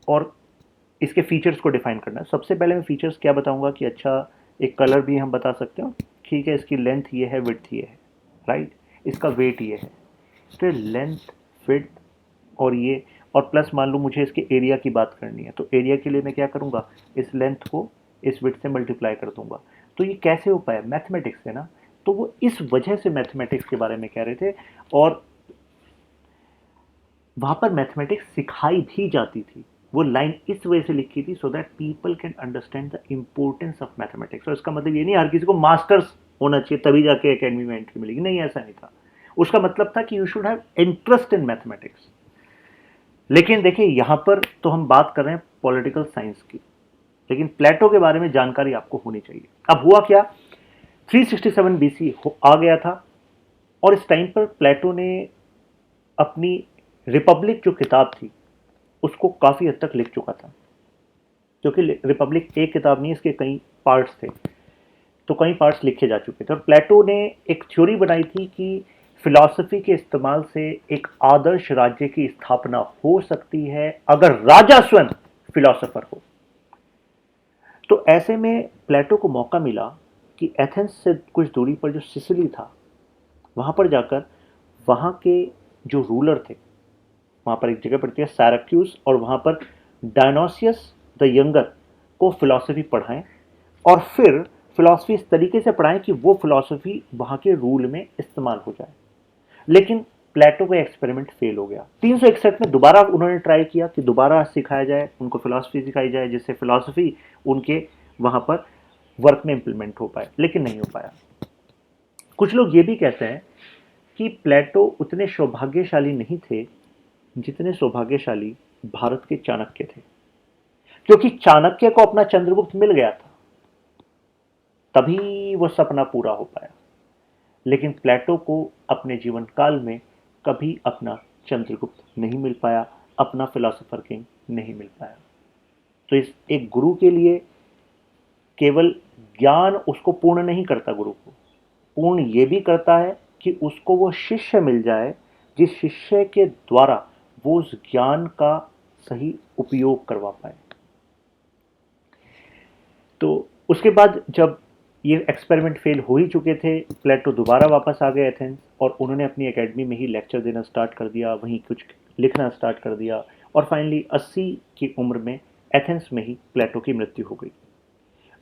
और इसके फीचर्स को डिफाइन करना है। सबसे पहले मैं फीचर्स क्या बताऊंगा कि अच्छा, एक कलर भी हम बता सकते हो, ठीक है, इसकी लेंथ ये है, विड्थ ये है, राइट, इसका वेट ये है। तो लेंथ, विड्थ और ये, और प्लस मान लो मुझे इसके एरिया की बात करनी है, तो एरिया के लिए मैं क्या करूँगा, इस लेंथ को इस विड्थ से मल्टीप्लाई कर दूंगा। तो ये कैसे हो पाया, मैथमेटिक्स है ना। तो वो इस वजह से मैथमेटिक्स के बारे में कह रहे थे, और वहाँ पर मैथमेटिक्स सिखाई भी जाती थी। वो लाइन इस वजह से लिखी थी, so that people can understand the importance of mathematics. और इसका मतलब ये नहीं हर किसी को मास्टर्स होना चाहिए तभी जाके एकेडमी में एंट्री मिलेगी, नहीं, ऐसा नहीं था। उसका मतलब था कि you should have interest in mathematics. लेकिन देखिए यहाँ पर तो हम बात कर रहे हैं पॉलिटिकल साइंस की, लेकिन प्लेटो के बारे में जानकारी आपको होनी चाहिए। अब हुआ क्या, 367 बीसी आ गया था, और इस टाइम पर प्लेटो ने अपनी रिपब्लिक जो किताब थी उसको काफ़ी हद तक लिख चुका था, क्योंकि रिपब्लिक एक किताब नहीं, इसके कई पार्ट्स थे, तो कई पार्ट्स लिखे जा चुके थे। और प्लेटो ने एक थ्योरी बनाई थी कि फिलॉसफी के इस्तेमाल से एक आदर्श राज्य की स्थापना हो सकती है अगर राजा स्वयं फिलॉसफर हो। तो ऐसे में प्लेटो को मौका मिला कि एथेंस से कुछ दूरी पर जो सिसिली था वहाँ पर जाकर वहाँ के जो रूलर थे, वहाँ पर एक जगह पड़ती है सैराक्यूस, और वहाँ पर डायनोसियस द यंगर को फिलॉसफी पढ़ाएं, और फिर फिलॉसफी इस तरीके से पढ़ाएं कि वो फिलॉसफी वहाँ के रूल में इस्तेमाल हो जाए। लेकिन प्लेटो का एक्सपेरिमेंट फेल हो गया। 361 में दोबारा उन्होंने ट्राई किया कि दोबारा सिखाया जाए, उनको फिलॉसफी सिखाई जाए, जिससे फिलॉसफी उनके वहाँ पर वर्क में इंप्लीमेंट हो पाए, लेकिन नहीं हो पाया। कुछ लोग ये भी कहते हैं कि प्लेटो उतने सौभाग्यशाली नहीं थे जितने सौभाग्यशाली भारत के चाणक्य थे, क्योंकि चाणक्य को अपना चंद्रगुप्त मिल गया था, तभी वो सपना पूरा हो पाया। लेकिन प्लेटो को अपने जीवन काल में कभी अपना चंद्रगुप्त नहीं मिल पाया, अपना फिलोसोफर किंग नहीं मिल पाया। तो इस एक गुरु के लिए केवल ज्ञान उसको पूर्ण नहीं करता, गुरु को पूर्ण ये भी करता है कि उसको वो शिष्य मिल जाए जिस शिष्य के द्वारा वो उस ज्ञान का सही उपयोग करवा पाए। तो उसके बाद जब ये एक्सपेरिमेंट फेल हो ही चुके थे, प्लेटो दोबारा वापस आ गए एथेंस, और उन्होंने अपनी एकेडमी में ही लेक्चर देना स्टार्ट कर दिया, वहीं कुछ लिखना स्टार्ट कर दिया, और फाइनली 80 की उम्र में एथेंस में ही प्लेटो की मृत्यु हो गई।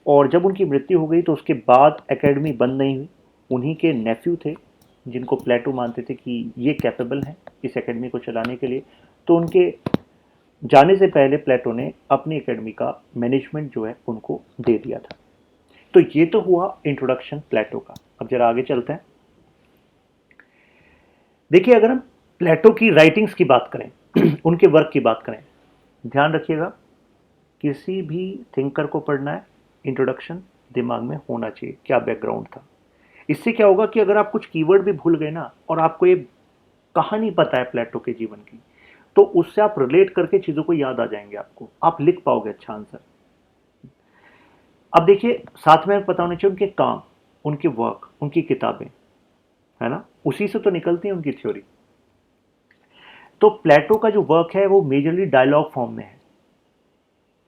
और जब उनकी मृत्यु हो गई तो उसके बाद एकेडमी बंद नहीं हुई। उन्हीं के नेफ्यू थे जिनको प्लेटो मानते थे कि ये कैपेबल हैं इस एकेडमी को चलाने के लिए, तो उनके जाने से पहले प्लेटो ने अपनी एकेडमी का मैनेजमेंट जो है उनको दे दिया था। तो ये तो हुआ इंट्रोडक्शन प्लेटो का। अब जरा आगे चलते हैं। देखिए, अगर हम प्लेटो की राइटिंग्स की बात करें उनके वर्क की बात करें, ध्यान रखिएगा, किसी भी थिंकर को पढ़ना है, इंट्रोडक्शन दिमाग में होना चाहिए, क्या बैकग्राउंड था। इससे क्या होगा कि अगर आप कुछ कीवर्ड भी भूल गए ना, और आपको ये कहानी पता है प्लेटो के जीवन की, तो उससे आप रिलेट करके चीज़ों को याद आ जाएंगे, आपको आप लिख पाओगे अच्छा आंसर। अब देखिए, साथ में पता होना चाहिए उनके काम, उनके वर्क, उनकी किताबें, है ना, उसी से तो निकलती है उनकी थ्योरी। तो प्लेटो का जो वर्क है वो मेजरली डायलॉग फॉर्म में है।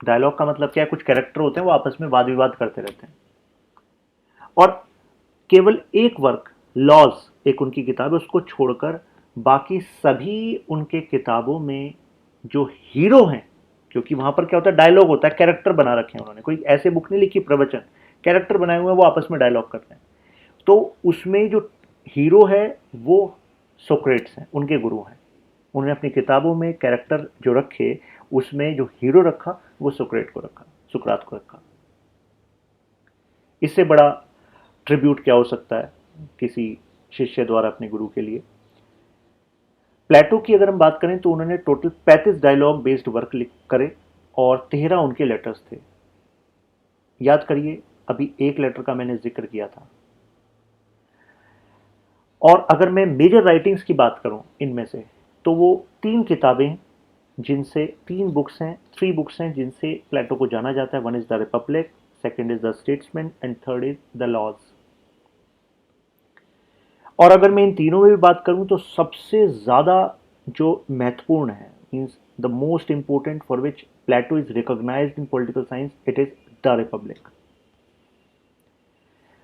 डायलॉग का मतलब क्या है, कुछ कैरेक्टर होते हैं वो आपस में वाद विवाद करते रहते हैं, और केवल एक वर्क लॉज एक उनकी किताब है, उसको छोड़कर बाकी सभी उनके किताबों में जो हीरो हैं, क्योंकि वहां पर क्या होता है, डायलॉग होता है, कैरेक्टर बना रखे हैं उन्होंने, कोई ऐसे बुक नहीं लिखी प्रवचन, कैरेक्टर बनाए हुए हैं, वो आपस में डायलॉग करते हैं। तो उसमें जो हीरो है वो सोक्रेट्स हैं, उनके गुरु हैं। उन्होंने अपनी किताबों में कैरेक्टर जो रखे, उसमें जो हीरो रखा वो सोक्रेट को रखा, सुकरात को रखा। इससे बड़ा ट्रिब्यूट क्या हो सकता है किसी शिष्य द्वारा अपने गुरु के लिए। प्लेटो की अगर हम बात करें तो उन्होंने टोटल 35 डायलॉग बेस्ड वर्क लिख करे, और 13 उनके लेटर्स थे। याद करिए, अभी एक लेटर का मैंने जिक्र किया था। और अगर मैं मेजर राइटिंग्स की बात करूं इनमें से, तो वो 3 किताबें जिनसे 3 बुक्स हैं, 3 बुक्स हैं जिनसे प्लेटो को जाना जाता है। One is the Republic, second is the Statesman, and third is the Laws. और अगर मैं इन तीनों में भी बात करूं तो सबसे ज़्यादा जो महत्वपूर्ण है, means the most important for which Plato is recognised in political science, it is the Republic.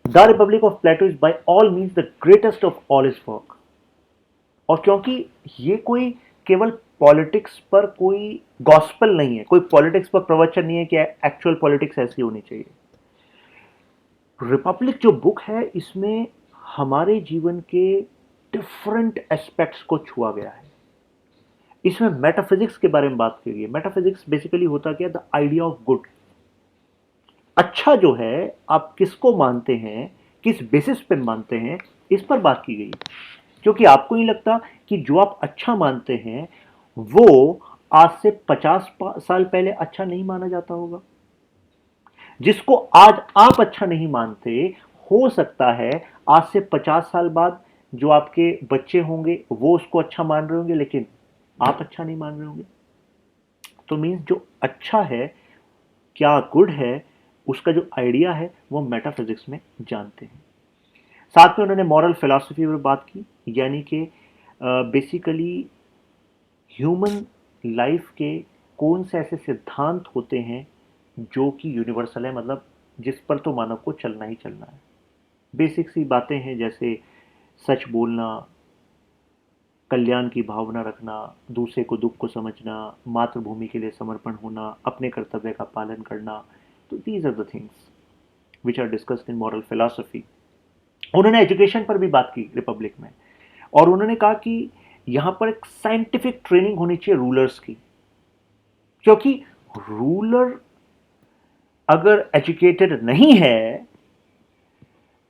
The Republic of Plato is by all means the greatest of all his work. और क्योंकि ये कोई केवल पॉलिटिक्स पर कोई gospel नहीं है, कोई पॉलिटिक्स पर प्रवचन नहीं है कि एक्चुअल पॉलिटिक्स ऐसी होनी चाहिए. रिपब्लिक जो बुक है इसमें हमारे जीवन के डिफरेंट एस्पेक्ट्स को छुआ गया है. इसमें मेटाफिजिक्स के बारे में बात की गई है. मेटाफिजिक्स बेसिकली होता क्या, द आइडिया ऑफ गुड. अच्छा जो है आप किसको मानते हैं, किस बेसिस पे मानते हैं, इस पर बात की गई. क्योंकि आपको नहीं लगता कि जो आप अच्छा मानते हैं वो आज से 50 साल पहले अच्छा नहीं माना जाता होगा. जिसको आज आप अच्छा नहीं मानते, हो सकता है आज से 50 साल बाद जो आपके बच्चे होंगे वो उसको अच्छा मान रहे होंगे, लेकिन आप अच्छा नहीं मान रहे होंगे. तो मीन्स जो अच्छा है, क्या गुड है, उसका जो आइडिया है वो मेटाफिजिक्स में जानते हैं. साथ में उन्होंने मॉरल फिलॉसफी पर बात की, यानी कि बेसिकली ह्यूमन लाइफ के कौन से ऐसे सिद्धांत होते हैं जो कि यूनिवर्सल है, मतलब जिस पर तो मानव को चलना ही चलना है. बेसिक सी बातें हैं जैसे सच बोलना, कल्याण की भावना रखना, दूसरे को दुख को समझना, मातृभूमि के लिए समर्पण होना, अपने कर्तव्य का पालन करना. तो these are the things which are discussed in moral philosophy. उन्होंने एजुकेशन पर भी बात की रिपब्लिक में, और उन्होंने कहा कि यहां पर एक साइंटिफिक ट्रेनिंग होनी चाहिए रूलर्स की. क्योंकि रूलर अगर एजुकेटेड नहीं है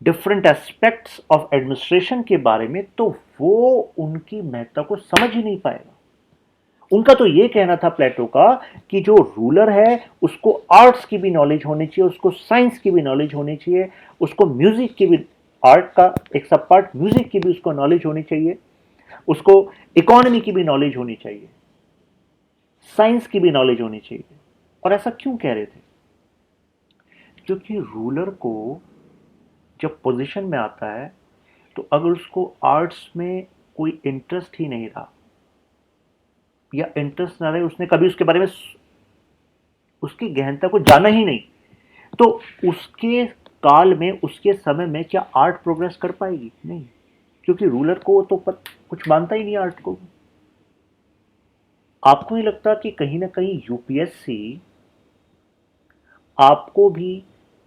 डिफरेंट एस्पेक्ट्स ऑफ एडमिनिस्ट्रेशन के बारे में, तो वो उनकी महत्ता को समझ ही नहीं पाएगा. उनका तो ये कहना था प्लेटो का कि जो रूलर है उसको आर्ट्स की भी नॉलेज होनी चाहिए, उसको साइंस की भी नॉलेज होनी चाहिए, उसको म्यूजिक की भी, आर्ट का एक सब पार्ट म्यूजिक की भी उसको नॉलेज होनी चाहिए, उसको इकोनॉमी की भी नॉलेज होनी चाहिए, साइंस की भी नॉलेज होनी चाहिए. और ऐसा क्यों कह रहे थे? क्योंकि रूलर को जब पोजीशन में आता है तो अगर उसको आर्ट्स में कोई इंटरेस्ट ही नहीं रहा, या इंटरेस्ट ना रहे, उसने कभी उसके बारे में उसकी गहनता को जाना ही नहीं, तो उसके काल में, उसके समय में क्या आर्ट प्रोग्रेस कर पाएगी? नहीं. क्योंकि रूलर को तो कुछ मानता ही नहीं आर्ट को. आपको नहीं लगता कि कहीं ना कहीं यूपीएससी आपको भी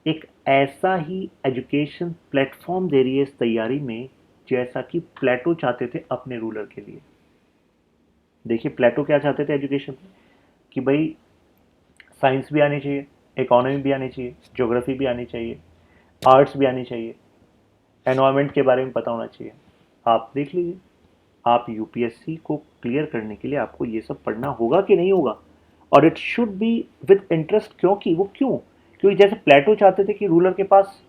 एक ऐसा ही एजुकेशन प्लेटफॉर्म दे रही है इस तैयारी में, जैसा कि प्लेटो चाहते थे अपने रूलर के लिए? देखिए प्लेटो क्या चाहते थे एजुकेशन में, कि भाई साइंस भी आनी चाहिए, इकोनॉमी भी आनी चाहिए, ज्योग्राफी भी आनी चाहिए, आर्ट्स भी आनी चाहिए, एनवायरनमेंट के बारे में पता होना चाहिए. आप देख लीजिए, आप यूपीएससी को क्लियर करने के लिए आपको ये सब पढ़ना होगा कि नहीं होगा, और it should be with interest. क्योंकि जैसे प्लेटो चाहते थे कि रूलर के पास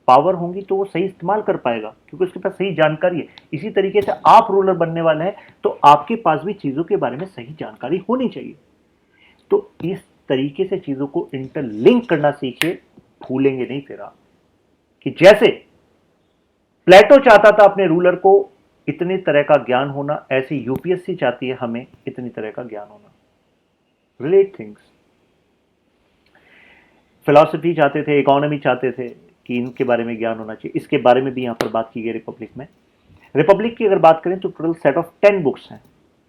पावर होंगी तो वो सही इस्तेमाल कर पाएगा, क्योंकि उसके पास सही जानकारी है. इसी तरीके से आप रूलर बनने वाले हैं तो आपके पास भी चीज़ों के बारे में सही जानकारी होनी चाहिए. तो इस तरीके से चीज़ों को इंटरलिंक करना सीखे, भूलेंगे नहीं फिर आप, कि जैसे प्लेटो चाहता था अपने रूलर को इतने तरह का ज्ञान होना, ऐसे यूपीएससी चाहती है हमें इतनी तरह का ज्ञान होना. Relate things. फिलॉसफी चाहते थे, इकोनॉमी चाहते थे कि इनके बारे में ज्ञान होना चाहिए. इसके बारे में भी यहां पर बात की गई रिपब्लिक में. रिपब्लिक की अगर बात करें तो टोटल सेट ऑफ 10 बुक्स हैं.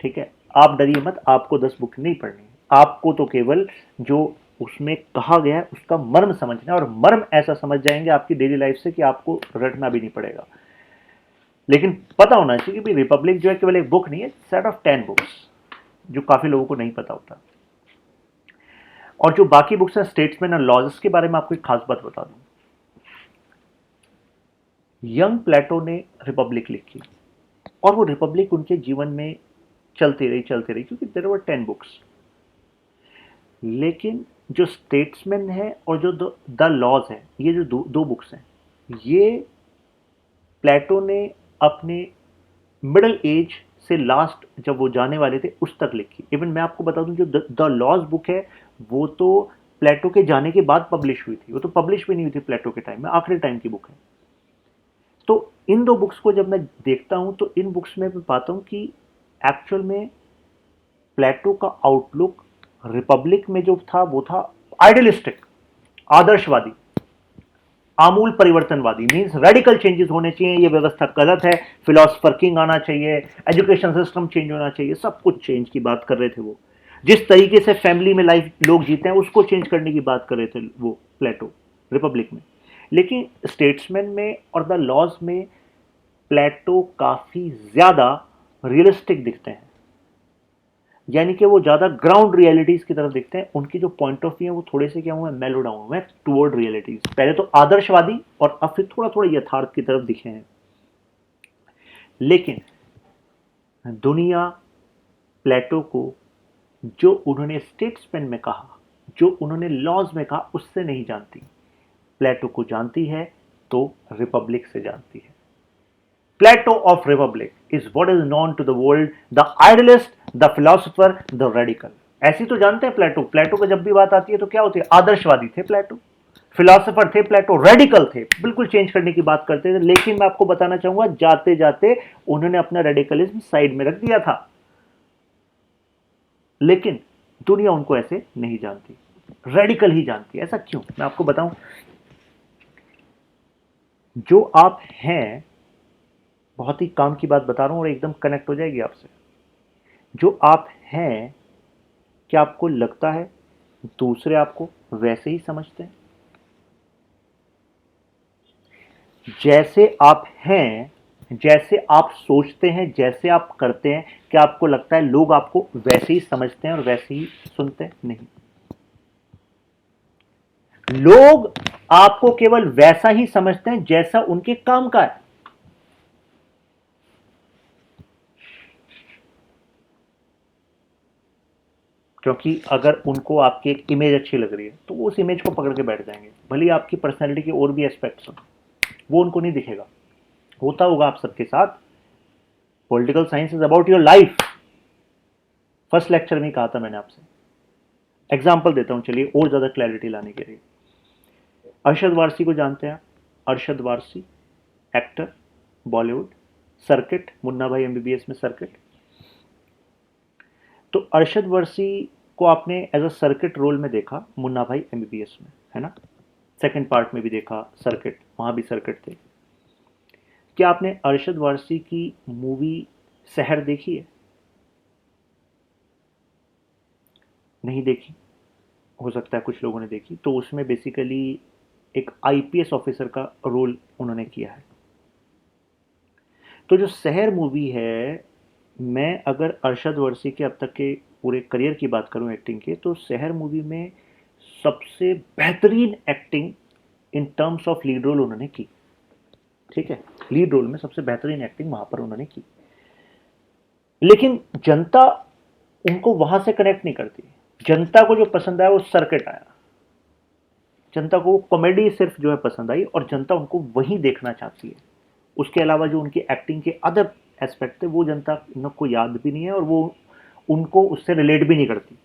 ठीक है, आप डरिए मत, आपको 10 बुक नहीं पढ़नी. आपको तो केवल जो उसमें कहा गया है उसका मर्म समझना है, और मर्म ऐसा समझ जाएंगे आपकी डेली लाइफ से कि आपको रटना भी नहीं पड़ेगा. लेकिन पता होना चाहिए कि रिपब्लिक जो है केवल एक बुक नहीं है, सेट ऑफ 10 बुक्स, जो काफी लोगों को नहीं पता होता. और जो बाकी बुक्स हैं स्टेट्समैन और लॉज, के बारे में आपको एक खास बात बता दूं. यंग प्लेटो ने रिपब्लिक लिखी, और वो रिपब्लिक उनके जीवन में चलती रही क्योंकि देयर वर 10 बुक्स. लेकिन जो स्टेट्समैन है और जो द लॉज है, ये जो दो बुक्स हैं, ये प्लेटो ने अपने मिडिल एज से लास्ट जब वो जाने वाले थे उस तक लिखी. इवन मैं आपको बता दूं जो द लॉज बुक है वो तो प्लेटो के जाने के बाद पब्लिश हुई थी, वो तो पब्लिश भी नहीं हुई थी प्लेटो के टाइम में, आखिरी टाइम की बुक है. तो इन दो बुक्स को जब मैं देखता हूं तो इन बुक्स में मैं पाता हूं कि एक्चुअल में प्लेटो का आउटलुक रिपब्लिक में जो था वो था आइडियलिस्टिक, आदर्शवादी, आमूल परिवर्तनवादी, मींस रेडिकल चेंजेस होने चाहिए, ये व्यवस्था गलत है, फिलोसफर किंग आना चाहिए, एजुकेशन सिस्टम चेंज होना चाहिए, सब कुछ चेंज की बात कर रहे थे वो। जिस तरीके से फैमिली में लाइफ लोग जीते हैं उसको चेंज करने की बात कर रहे थे वो प्लेटो रिपब्लिक में। लेकिन स्टेट्समैन में और द लॉज में प्लेटो काफी ज्यादा रियलिस्टिक दिखते हैं, यानी कि वो ज्यादा ग्राउंड रियलिटीज की तरफ दिखते हैं। उनकी जो पॉइंट ऑफ व्यू है वो थोड़े से क्या हुए, मेलो डाउन हुए टुवर्ड रियलिटीज। पहले तो आदर्शवादी और अब फिर थोड़ा थोड़ा यथार्थ की तरफ दिखे हैं। लेकिन दुनिया प्लेटो को जो उन्होंने स्टेट्समैन में कहा, जो उन्होंने लॉज में कहा, उससे नहीं जानती। प्लेटो को जानती है तो रिपब्लिक से जानती है। Plato of Republic is what is known to the world, the idealist, the philosopher, the radical. ऐसी तो जानते हैं प्लेटो। प्लेटो का जब भी बात आती है तो क्या होती है, आदर्शवादी थे प्लेटो, फिलोसोफर थे प्लेटो, रेडिकल थे, बिल्कुल चेंज करने की बात करते थे। लेकिन मैं आपको बताना चाहूंगा जाते जाते उन्होंने अपना रेडिकलिज्म साइड में रख दिया था। लेकिन दुनिया उनको ऐसे नहीं जानती, रेडिकल ही जानती है। ऐसा क्यों, मैं आपको बताऊं। जो आप हैं, बहुत ही काम की बात बता रहा हूं और एकदम कनेक्ट हो जाएगी आपसे। जो आप हैं, क्या आपको लगता है दूसरे आपको वैसे ही समझते हैं जैसे आप हैं, जैसे आप सोचते हैं, जैसे आप करते हैं? क्या आपको लगता है लोग आपको वैसे ही समझते हैं और वैसे ही सुनते हैं? नहीं, लोग आपको केवल वैसा ही समझते हैं जैसा उनके काम का है। क्योंकि अगर उनको आपकी एक इमेज अच्छी लग रही है तो वो उस इमेज को पकड़ के बैठ जाएंगे, भले ही आपकी पर्सनैलिटी के और भी एस्पेक्ट्स हो, वो उनको नहीं दिखेगा। होता होगा आप सबके साथ। Political science is about your life, first lecture में कहा था मैंने आपसे। एग्जाम्पल देता हूं चलिए और ज्यादा क्लैरिटी लाने के लिए। अरशद वारसी को जानते हैं? अरशद वारसी, एक्टर, बॉलीवुड, सर्किट, मुन्ना भाई एमबीबीएस में सर्किट। तो अरशद वारसी को आपने एज अ सर्किट रोल में देखा मुन्ना भाई एमबीबीएस में, है ना? सेकंड पार्ट में भी देखा सर्किट, वहां भी सर्किट थे। क्या आपने अरशद वारसी की मूवी सहर देखी है? नहीं देखी, हो सकता है कुछ लोगों ने देखी। तो उसमें बेसिकली एक आईपीएस ऑफिसर का रोल उन्होंने किया है। तो जो सहर मूवी है, मैं अगर अरशद वारसी के अब तक के पूरे करियर की बात करूं एक्टिंग के, तो सहर मूवी में सबसे बेहतरीन acting in terms of lead role उन्होंने की। ठीक है, लीड रोल में सबसे बेहतरीन एक्टिंग वहां पर उन्होंने की। लेकिन जनता उनको वहां से कनेक्ट नहीं करती। जनता को जो पसंद आया वो सर्किट आया। जनता को कॉमेडी सिर्फ जो है पसंद आई और जनता उनको वही देखना चाहती है। उसके अलावा जो उनकी एक्टिंग के अदर एस्पेक्ट थे वो जनता को याद भी नहीं है और वो उनको उससे रिलेट भी नहीं करती।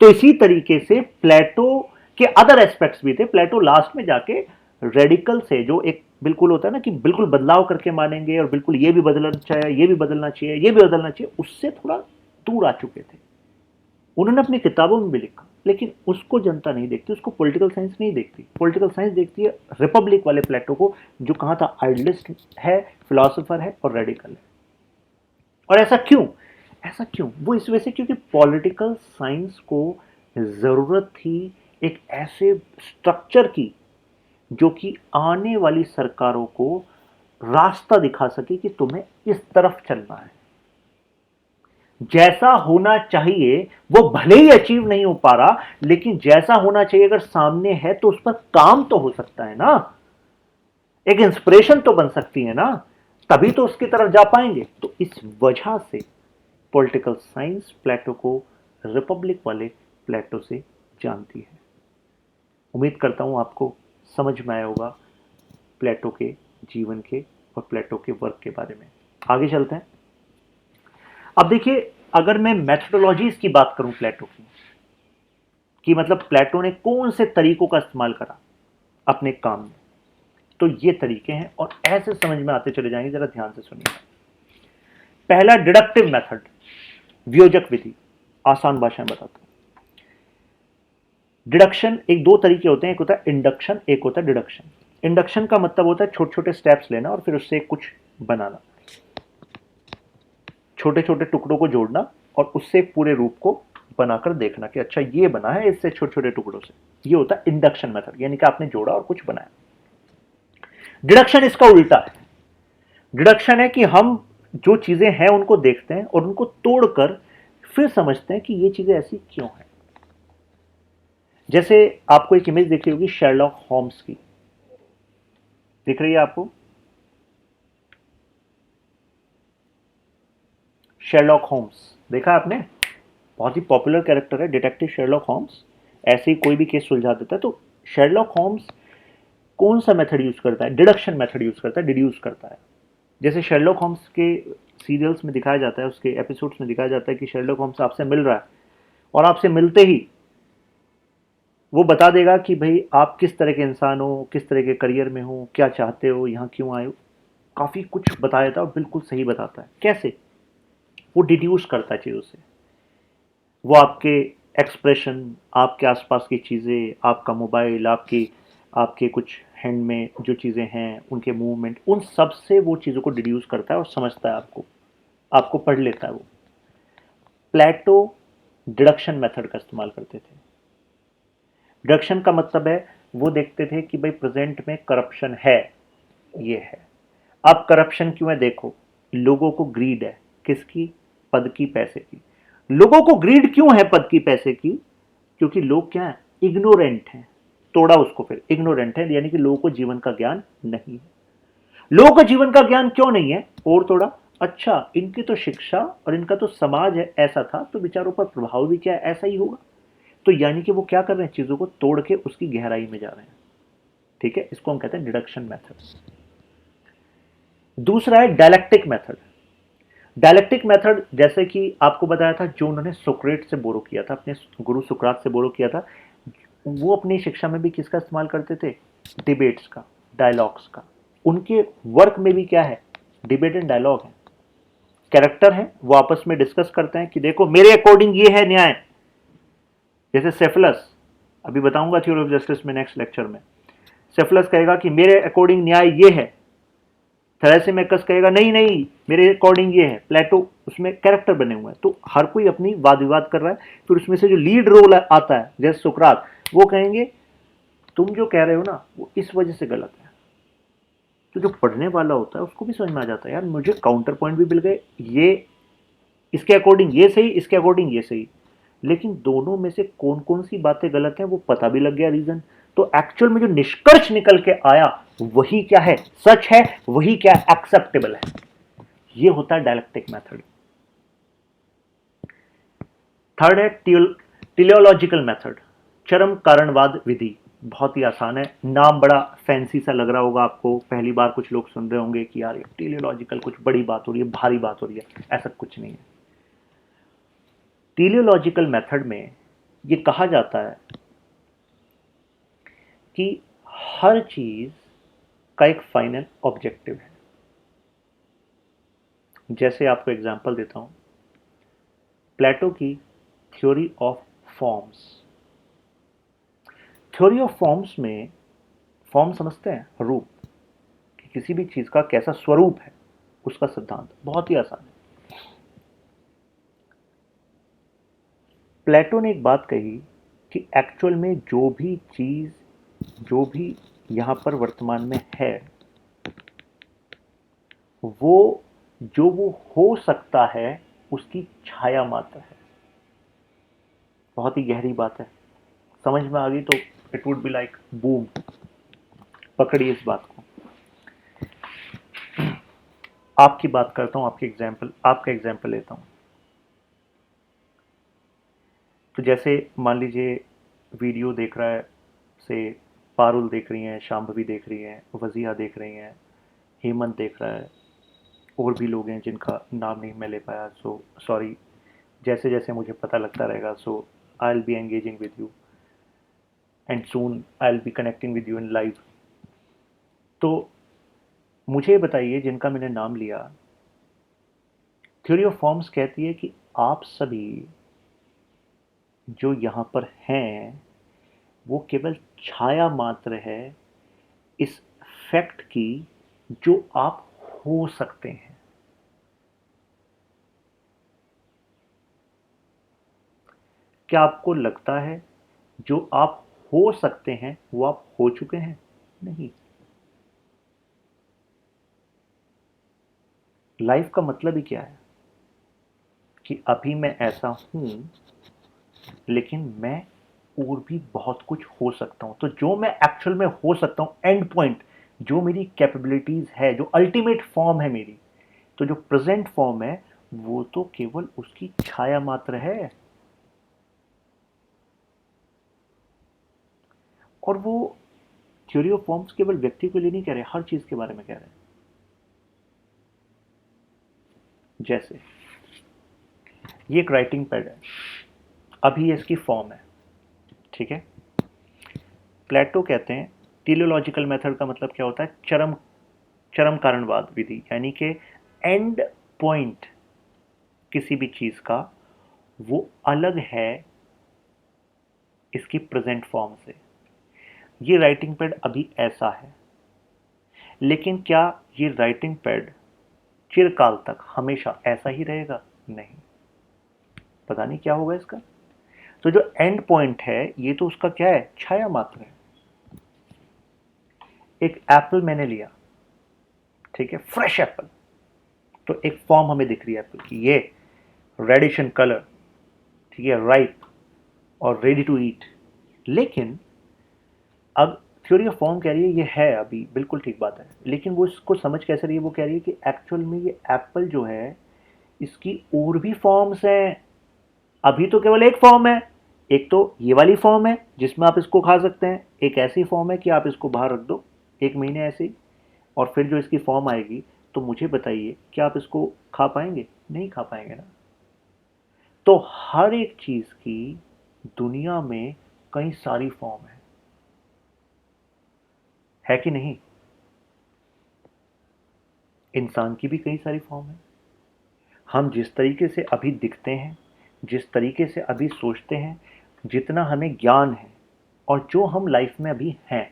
तो इसी तरीके से प्लेटो के अदर एस्पेक्ट्स भी थे। प्लेटो लास्ट में जाके रेडिकल से, जो एक बिल्कुल होता है ना कि बिल्कुल बदलाव करके मानेंगे और बिल्कुल ये भी बदलना चाहिए, ये भी बदलना चाहिए, ये भी बदलना चाहिए, उससे थोड़ा दूर आ चुके थे। उन्होंने अपनी किताबों में भी लिखा, लेकिन उसको जनता नहीं देखती, उसको पॉलिटिकल साइंस नहीं देखती। पॉलिटिकल साइंस देखती है रिपब्लिक वाले प्लेटो को, जो कहा था आइडियलिस्ट है, फिलोसोफर है और रेडिकल है। और ऐसा क्यों? ऐसा क्यों? वो इस वजह से क्योंकि पॉलिटिकल साइंस को जरूरत थी एक ऐसे स्ट्रक्चर की जो कि आने वाली सरकारों को रास्ता दिखा सके कि तुम्हें इस तरफ चलना है। जैसा होना चाहिए वो भले ही अचीव नहीं हो पा रहा, लेकिन जैसा होना चाहिए अगर सामने है तो उस पर काम तो हो सकता है ना, एक इंस्पिरेशन तो बन सकती है ना, तभी तो उसकी तरफ जा पाएंगे। तो इस वजह से पॉलिटिकल साइंस प्लेटो को रिपब्लिक वाले प्लेटो से जानती है। उम्मीद करता हूं आपको समझ में आया होगा प्लेटो के जीवन के और प्लेटो के वर्क के बारे में। आगे चलते हैं। अब देखिए, अगर मैं मेथोडोलॉजीज की बात करूं प्लेटो की, कि मतलब प्लेटो ने कौन से तरीकों का इस्तेमाल करा अपने काम में, तो ये तरीके हैं और ऐसे समझ में आते चले जाएंगे, जरा ध्यान से सुनिए। पहला डिडक्टिव मेथड, वियोजक विधि, आसान भाषा में बताता हूं। डिडक्शन एक दो तरीके होते हैं, एक होता है इंडक्शन, एक होता है डिडक्शन। इंडक्शन का मतलब होता है छोटे छोटे स्टेप्स लेना और फिर उससे कुछ बनाना, छोटे छोटे टुकड़ों को जोड़ना और उससे पूरे रूप को बनाकर देखना कि अच्छा ये बना है इससे छोटे छोटे टुकड़ों से। ये होता है इंडक्शन मेथड, यानी कि आपने जोड़ा और कुछ बनाया। डिडक्शन इसका उल्टा है। डिडक्शन है कि हम जो चीजें हैं उनको देखते हैं और उनको तोड़कर फिर समझते हैं कि ये चीजें ऐसी क्यों हैं। जैसे आपको एक इमेज दिख रही होगी शेरलॉक होम्स की, दिख रही है आपको? शेरलॉक होम्स देखा आपने? बहुत ही पॉपुलर कैरेक्टर है डिटेक्टिव शेरलॉक होम्स। ऐसे ही कोई भी केस सुलझा देता है। तो शेरलॉक होम्स कौन सा मेथड यूज करता है? डिडक्शन मेथड यूज करता है, डिड्यूस करता है। जैसे शेरलॉक होम्स के सीरियल्स में दिखाया जाता है, उसके एपिसोड्स में दिखाया जाता है कि शेरलॉक होम्स आपसे मिल रहा है और आपसे मिलते ही वो बता देगा कि भाई आप किस तरह के इंसान हो, किस तरह के करियर में हो, क्या चाहते हो, यहाँ क्यों आए हो। काफ़ी कुछ बताया था और बिल्कुल सही बताता है। कैसे? वो डिड्यूस करता है चीज़ों से। वो आपके एक्सप्रेशन, आपके आसपास की चीज़ें, आपका मोबाइल, आपकी आपके कुछ हैंड में जो चीज़ें हैं, उनके मूवमेंट, उन सब से वो चीज़ों को डिड्यूस करता है और समझता है आपको, आपको पढ़ लेता है वो। प्लेटो डिडक्शन मेथड का इस्तेमाल करते थे। डिडक्शन का मतलब है वो देखते थे कि भाई प्रेजेंट में करप्शन है, ये है। अब करप्शन क्यों है देखो, लोगों को ग्रीड है, किसकी? पद की, पैसे की। लोगों को ग्रीड क्यों है पद की, पैसे की? क्योंकि लोग क्या है? इग्नोरेंट हैं। तोड़ा उसको फिर, इग्नोरेंट है यानी कि लोगों को जीवन का ज्ञान नहीं है। लोगों को जीवन का ज्ञान क्यों नहीं है? और तोड़ा, अच्छा इनकी तो शिक्षा और इनका तो समाज है ऐसा था, तो विचारों पर प्रभाव भी क्या है ऐसा ही होगा। तो यानी कि वो क्या कर रहे हैं? चीजों को तोड़ के उसकी गहराई में जा रहे हैं। ठीक है, इसको हम कहते हैं डिडक्शन मेथड। दूसरा है डायलेक्टिक मेथड। डायलेक्टिक मेथड जैसे कि आपको बताया था, जो उन्होंने सुक्रेट से बोरो किया था, अपने गुरु सुकरात से बोरो किया था, वो अपनी शिक्षा में भी किसका इस्तेमाल करते थे? डिबेट्स का, डायलॉग्स का। उनके वर्क में भी क्या है? डिबेट एंड डायलॉग है। कैरेक्टर है, वो आपस में डिस्कस करते हैं कि देखो मेरे अकॉर्डिंग ये है न्याय। जैसे सेफलस, अभी बताऊंगा थ्योरी ऑफ जस्टिस में नेक्स्ट लेक्चर में। सेफलस कहेगा कि मेरे अकॉर्डिंग न्याय ये है, थैलेसीमेकस कहेगा नहीं नहीं मेरे अकॉर्डिंग ये है। प्लेटो, उसमें कैरेक्टर बने हुए हैं, तो हर कोई अपनी वाद विवाद कर रहा है। फिर उसमें से जो लीड रोल आता है, जैसे सुकरात, वो कहेंगे तुम जो कह रहे हो ना वो इस वजह से गलत है। तो जो पढ़ने वाला होता है उसको भी समझ में आ जाता है, यार मुझे काउंटर पॉइंट भी मिल गए, ये इसके अकॉर्डिंग ये सही, इसके अकॉर्डिंग ये सही। लेकिन दोनों में से कौन कौन सी बातें गलत हैं वो पता भी लग गया, रीजन। तो एक्चुअल में जो निष्कर्ष निकल के आया वही क्या है? सच है, वही क्या है? एक्सेप्टेबल है। ये होता है डायलेक्टिक मेथड। थर्ड है टेलियोलॉजिकल मेथड, चरम कारणवाद विधि। बहुत ही आसान है, नाम बड़ा फैंसी सा लग रहा होगा आपको, पहली बार कुछ लोग सुन रहे होंगे कि यार ये टेलियोलॉजिकल कुछ बड़ी बात हो रही है, भारी बात हो रही है। ऐसा कुछ नहीं है। टेलियोलॉजिकल मेथड में ये कहा जाता है कि हर चीज का एक फाइनल ऑब्जेक्टिव है। जैसे आपको एग्जांपल देता हूं, प्लेटो की theory of forms. Theory of forms में, फॉर्म समझते हैं? रूप, कि किसी भी चीज का कैसा स्वरूप है, उसका सिद्धांत बहुत ही आसान है। प्लेटो ने एक बात कही कि एक्चुअल में जो भी चीज, जो भी यहां पर वर्तमान में है, वो हो सकता है उसकी छाया मात्र है। बहुत ही गहरी बात है, समझ में आ गई तो it would be like boom. पकड़िए इस बात को। आपकी बात करता हूं, आपका एग्जाम्पल लेता हूं। तो जैसे मान लीजिए वीडियो देख रहा है, से पारुल देख रही हैं, शांभवी देख रही हैं, वजिया देख रही हैं, हेमंत देख रहा है, और भी लोग हैं जिनका नाम नहीं मैं ले पाया, सो सॉरी। जैसे जैसे मुझे पता लगता रहेगा, so I will be engaging with you and soon I will be connecting with you in live. तो मुझे बताइए, जिनका मैंने नाम लिया, थ्योरी ऑफ फॉर्म्स कहती है कि आप सभी जो यहाँ पर हैं वो केवल छाया मात्र है इस फैक्ट की जो आप हो सकते हैं। क्या आपको लगता है जो आप हो सकते हैं वो आप हो चुके हैं? नहीं। लाइफ का मतलब ही क्या है कि अभी मैं ऐसा हूं, लेकिन मैं और भी बहुत कुछ हो सकता हूं। तो जो मैं एक्चुअल में हो सकता हूं, एंड पॉइंट, जो मेरी कैपेबिलिटीज है, जो अल्टीमेट फॉर्म है मेरी, तो जो प्रेजेंट फॉर्म है वो तो केवल उसकी छाया मात्र है। और वो थ्योरी ऑफ फॉर्म्स केवल व्यक्ति के लिए नहीं कह रहे, हर चीज के बारे में कह रहे हैं। जैसे ये एक राइटिंग पैड है, अभी ये इसकी फॉर्म है, ठीक है। प्लेटो कहते हैं टीलियोलॉजिकल मेथड का मतलब क्या होता है? चरम चरम कारणवाद विधि, यानी कि एंड पॉइंट किसी भी चीज का वो अलग है इसकी प्रेजेंट फॉर्म से। ये राइटिंग पैड अभी ऐसा है, लेकिन क्या ये राइटिंग पैड चिरकाल तक हमेशा ऐसा ही रहेगा? नहीं, पता नहीं क्या होगा इसका। तो जो एंड पॉइंट है ये तो उसका क्या है? छाया मात्र है। एक एप्पल मैंने लिया, ठीक है, फ्रेश एप्पल, तो एक फॉर्म हमें दिख रही है एप्पल की, ये रेडिश इन कलर, ठीक है, राइप और रेडी टू ईट। लेकिन अब थ्योरी ऑफ फॉर्म कह रही है ये है अभी, बिल्कुल ठीक बात है, लेकिन वो इसको समझ कैसे रही है? वो कह रही है कि एक्चुअल में ये एप्पल जो है इसकी और भी फॉर्म्स हैं। अभी तो केवल एक फॉर्म है, एक तो ये वाली फॉर्म है जिसमें आप इसको खा सकते हैं, एक ऐसी फॉर्म है कि आप इसको बाहर रख दो 1 महीने ऐसे ही, और फिर जो इसकी फॉर्म आएगी, तो मुझे बताइए क्या आप इसको खा पाएंगे? नहीं खा पाएंगे ना। तो हर एक चीज की दुनिया में कई सारी फॉर्म है कि नहीं? इंसान की भी कई सारी फॉर्म है। हम जिस तरीके से अभी दिखते हैं, जिस तरीके से अभी सोचते हैं, जितना हमें ज्ञान है और जो हम लाइफ में अभी हैं,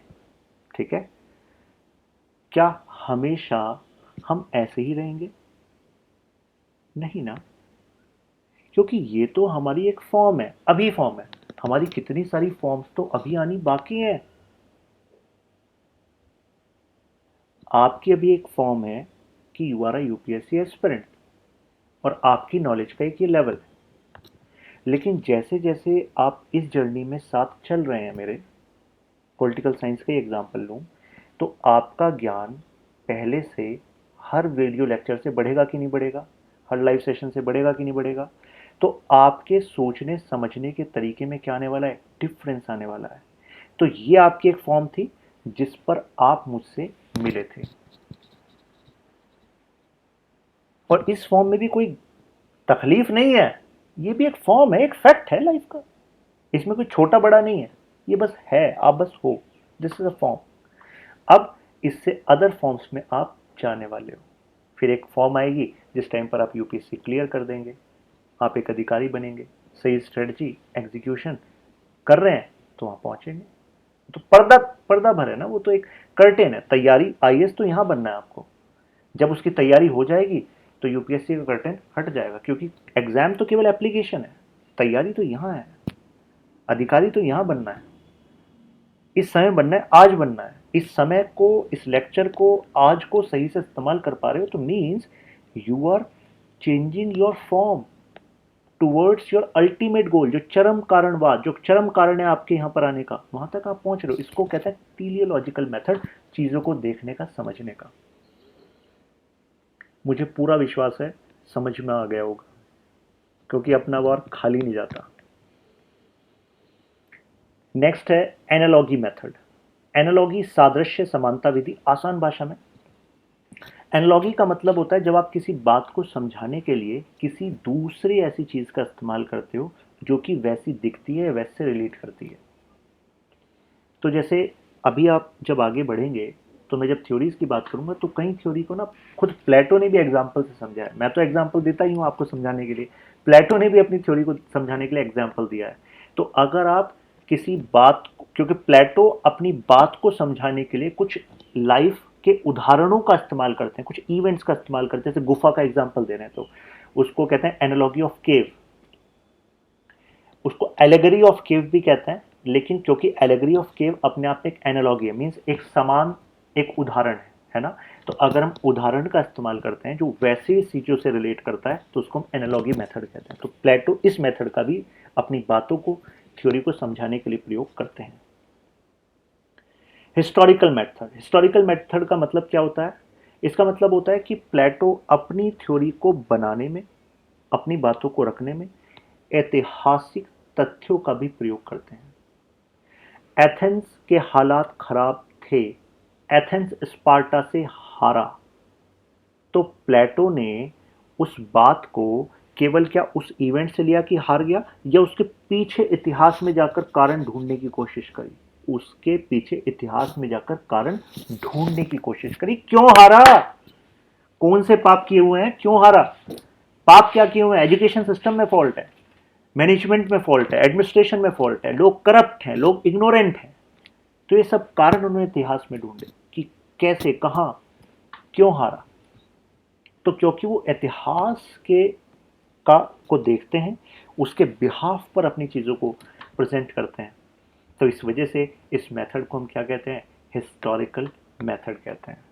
ठीक है, क्या हमेशा हम ऐसे ही रहेंगे? नहीं ना, क्योंकि ये तो हमारी एक फॉर्म है, अभी फॉर्म है। हमारी कितनी सारी फॉर्म्स तो अभी आनी बाकी है। आपकी अभी एक फॉर्म है कि you are a UPSC aspirant और आपकी नॉलेज का एक ये लेवल है। लेकिन जैसे जैसे आप इस जर्नी में साथ चल रहे हैं मेरे, पॉलिटिकल साइंस का ही एग्जाम्पल लूँ, तो आपका ज्ञान पहले से हर वीडियो लेक्चर से बढ़ेगा कि नहीं बढ़ेगा? हर लाइव सेशन से बढ़ेगा कि नहीं बढ़ेगा? तो आपके सोचने समझने के तरीके में क्या आने वाला है? डिफरेंस आने वाला है। तो ये आपकी एक फॉर्म थी जिस पर आप मुझसे मिले थे, और इस फॉर्म में भी कोई तकलीफ नहीं है। ये भी एक फॉर्म है, एक फैक्ट है लाइफ का। इसमें कोई छोटा बड़ा नहीं है, ये बस है, आप बस हो। This is a form. अब इससे अदर फॉर्म्स में आप जाने वाले हो। फिर एक फॉर्म आएगी जिस टाइम पर आप यूपीएससी क्लियर कर देंगे, आप एक अधिकारी बनेंगे, सही स्ट्रेटजी एग्जीक्यूशन कर रहे हैं तो वहां पहुंचेंगे। तो पर्दा पर्दा भर है ना, वो तो एक कर्टेन है। तैयारी आईएएस तो यहां बनना है आपको। जब उसकी तैयारी हो जाएगी तो यूपीएससी का कर्टेन हट जाएगा, क्योंकि एग्जाम तो केवल एप्लीकेशन है, तैयारी तो यहां है, अधिकारी तो यहां बनना है। इस समय बनना है, आज बनना है। इस समय को, इस लेक्चर को, आज को सही से इस्तेमाल कर पा रहे हो तो means you are changing your form towards your ultimate goal. जो चरम कारणवाद, जो चरम कारण है आपके यहां पर आने का, वहां तक आप पहुंच रहे हो। इसको कहते हैं टीलियोलॉजिकल मेथड, चीजों को देखने का, समझने का। मुझे पूरा विश्वास है समझ में आ गया होगा, क्योंकि अपना वार खाली नहीं जाता। नेक्स्ट है एनालॉगी मेथड। एनालॉगी सादृश्य समानता विधि, आसान भाषा में एनालॉगी का मतलब होता है जब आप किसी बात को समझाने के लिए किसी दूसरी ऐसी चीज का इस्तेमाल करते हो जो कि वैसी दिखती है, वैसे रिलेट करती है। तो जैसे अभी आप जब आगे बढ़ेंगे तो मैं जब थ्योरीज की बात करूंगा तो कई थ्योरी को ना खुद प्लेटो ने भी एग्जाम्पल से समझा है। मैं तो एग्जाम्पल देता ही हूँ आपको समझाने के लिए, प्लेटो ने भी अपनी थ्योरी को समझाने के लिए एग्जाम्पल दिया है। तो अगर आप किसी बात, क्योंकि प्लेटो अपनी बात को समझाने के लिए कुछ लाइफ के उदाहरणों का इस्तेमाल करते हैं, कुछ इवेंट्स का इस्तेमाल करते हैं, जैसे गुफा का एग्जाम्पल दे रहे हैं तो उसको कहते हैं एनालॉजी ऑफ केव, उसको एलेगरी ऑफ केव भी कहते हैं। लेकिन क्योंकि एलेगरी ऑफ केव अपने आप में एक एनालॉगी है, मीन्स एक समान, एक उदाहरण है ना। तो अगर हम उदाहरण का इस्तेमाल करते हैं जो वैसे चीजों से रिलेट करता है तो उसको हम एनालॉगी मेथड कहते हैं। तो प्लेटो इस मेथड का भी अपनी बातों को, थ्योरी को समझाने के लिए प्रयोग करते हैं। हिस्टोरिकल मेथड, हिस्टोरिकल मेथड का मतलब क्या होता है? इसका मतलब होता है कि प्लेटो अपनी थ्योरी को बनाने में, अपनी बातों को रखने में ऐतिहासिक तथ्यों का भी प्रयोग करते हैं। एथेंस के हालात खराब थे, एथेंस स्पार्टा से हारा, तो प्लेटो ने उस बात को केवल क्या उस इवेंट से लिया कि हार गया, या उसके पीछे इतिहास में जाकर कारण ढूंढने की कोशिश करी? उसके पीछे इतिहास में जाकर कारण ढूंढने की कोशिश करी, क्यों हारा, कौन से पाप किए हुए हैं, क्यों हारा, पाप क्या किए हुए हैं? एजुकेशन सिस्टम में फॉल्ट है, मैनेजमेंट में फॉल्ट है, एडमिनिस्ट्रेशन में फॉल्ट है, लोग करप्ट हैं, लोग इग्नोरेंट हैं। तो ये सब कारण उन्होंने इतिहास में ढूंढे कि कैसे, कहां, क्यों हारा। तो क्योंकि वो इतिहास के का को देखते हैं, उसके बिहाफ पर अपनी चीजों को प्रेजेंट करते हैं, तो इस वजह से इस मेथड को हम क्या कहते हैं? हिस्टोरिकल मेथड कहते हैं।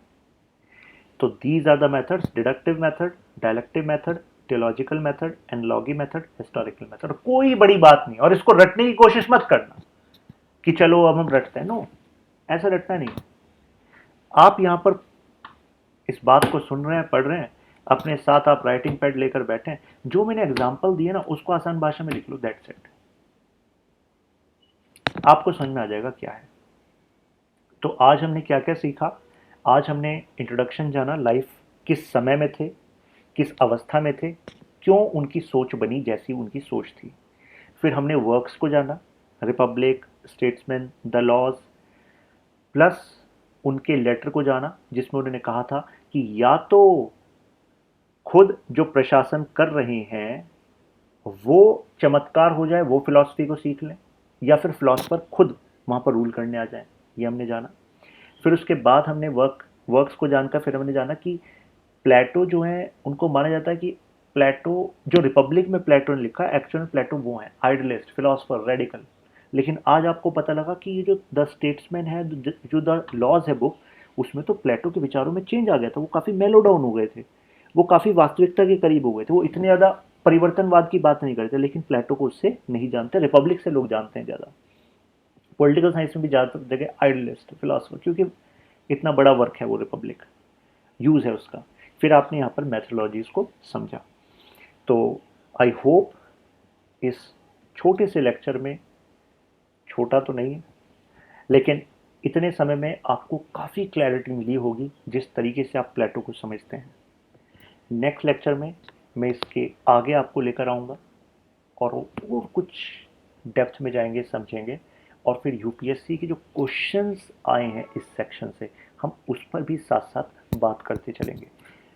तो these are the methods: deductive method, dialectic method, teleological method, analogy method, historical method. कोई बड़ी बात नहीं, और इसको रटने की कोशिश मत करना कि चलो अब हम रटते हैं, नो, ऐसा रटना नहीं। आप यहां पर इस बात को सुन रहे हैं, पढ़ रहे हैं, अपने साथ आप राइटिंग पैड लेकर बैठे हैं, जो मैंने एग्जाम्पल दिए ना उसको आसान भाषा में लिख लो, दैट्स इट। आपको समझ में आ जाएगा क्या है। तो आज हमने क्या क्या सीखा? आज हमने इंट्रोडक्शन जाना, लाइफ किस समय में थे, किस अवस्था में थे, क्यों उनकी सोच बनी जैसी उनकी सोच थी। फिर हमने वर्क्स को जाना, Republic, Statesman, the Laws, plus उनके लेटर को जाना जिसमें उन्होंने कहा था कि या तो खुद जो प्रशासन कर रहे हैं वो चमत्कार हो जाए, वो फिलॉसफी को सीख लें, या फिर फिलॉसफर खुद वहां पर रूल करने आ जाए, ये हमने जाना। फिर उसके बाद हमने वर्क्स को जानकर फिर हमने जाना कि प्लेटो जो है उनको माना जाता है कि प्लेटो जो रिपब्लिक में प्लेटो ने लिखा, एक्चुअल में प्लेटो वो है आइडियलिस्ट, फिलोसफर, रेडिकल। लेकिन आज आपको पता लगा कि ये जो द स्टेट्समैन है, जो द लॉज है बुक, उसमें तो प्लेटो के विचारों में चेंज आ गया था, वो काफ़ी मेलो डाउन हो गए थे, वो काफ़ी वास्तविकता के करीब हो गए थे, वो इतने ज़्यादा परिवर्तनवाद की बात नहीं करते, लेकिन प्लेटो को उससे नहीं जानते, रिपब्लिक से लोग जानते हैं ज़्यादा। पॉलिटिकल साइंस में भी ज़्यादातर जगह आइडियलिस्ट, फिलोसफर, क्योंकि इतना बड़ा वर्क है वो रिपब्लिक, यूज़ है उसका। फिर आपने यहाँ पर मैथोलॉजीज को समझा। तो आई होप इस छोटे से लेक्चर में, छोटा तो नहीं है लेकिन इतने समय में आपको काफ़ी क्लैरिटी मिली होगी जिस तरीके से आप प्लेटो को समझते हैं। नेक्स्ट लेक्चर में मैं इसके आगे आपको लेकर आऊँगा और कुछ डेप्थ में जाएंगे, समझेंगे, और फिर यूपीएससी के जो क्वेश्चंस आए हैं इस सेक्शन से हम उस पर भी साथ साथ बात करते चलेंगे।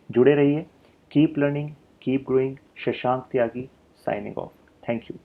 जुड़े रहिए। Keep learning, keep growing. Shashank Tyagi signing off. Thank you.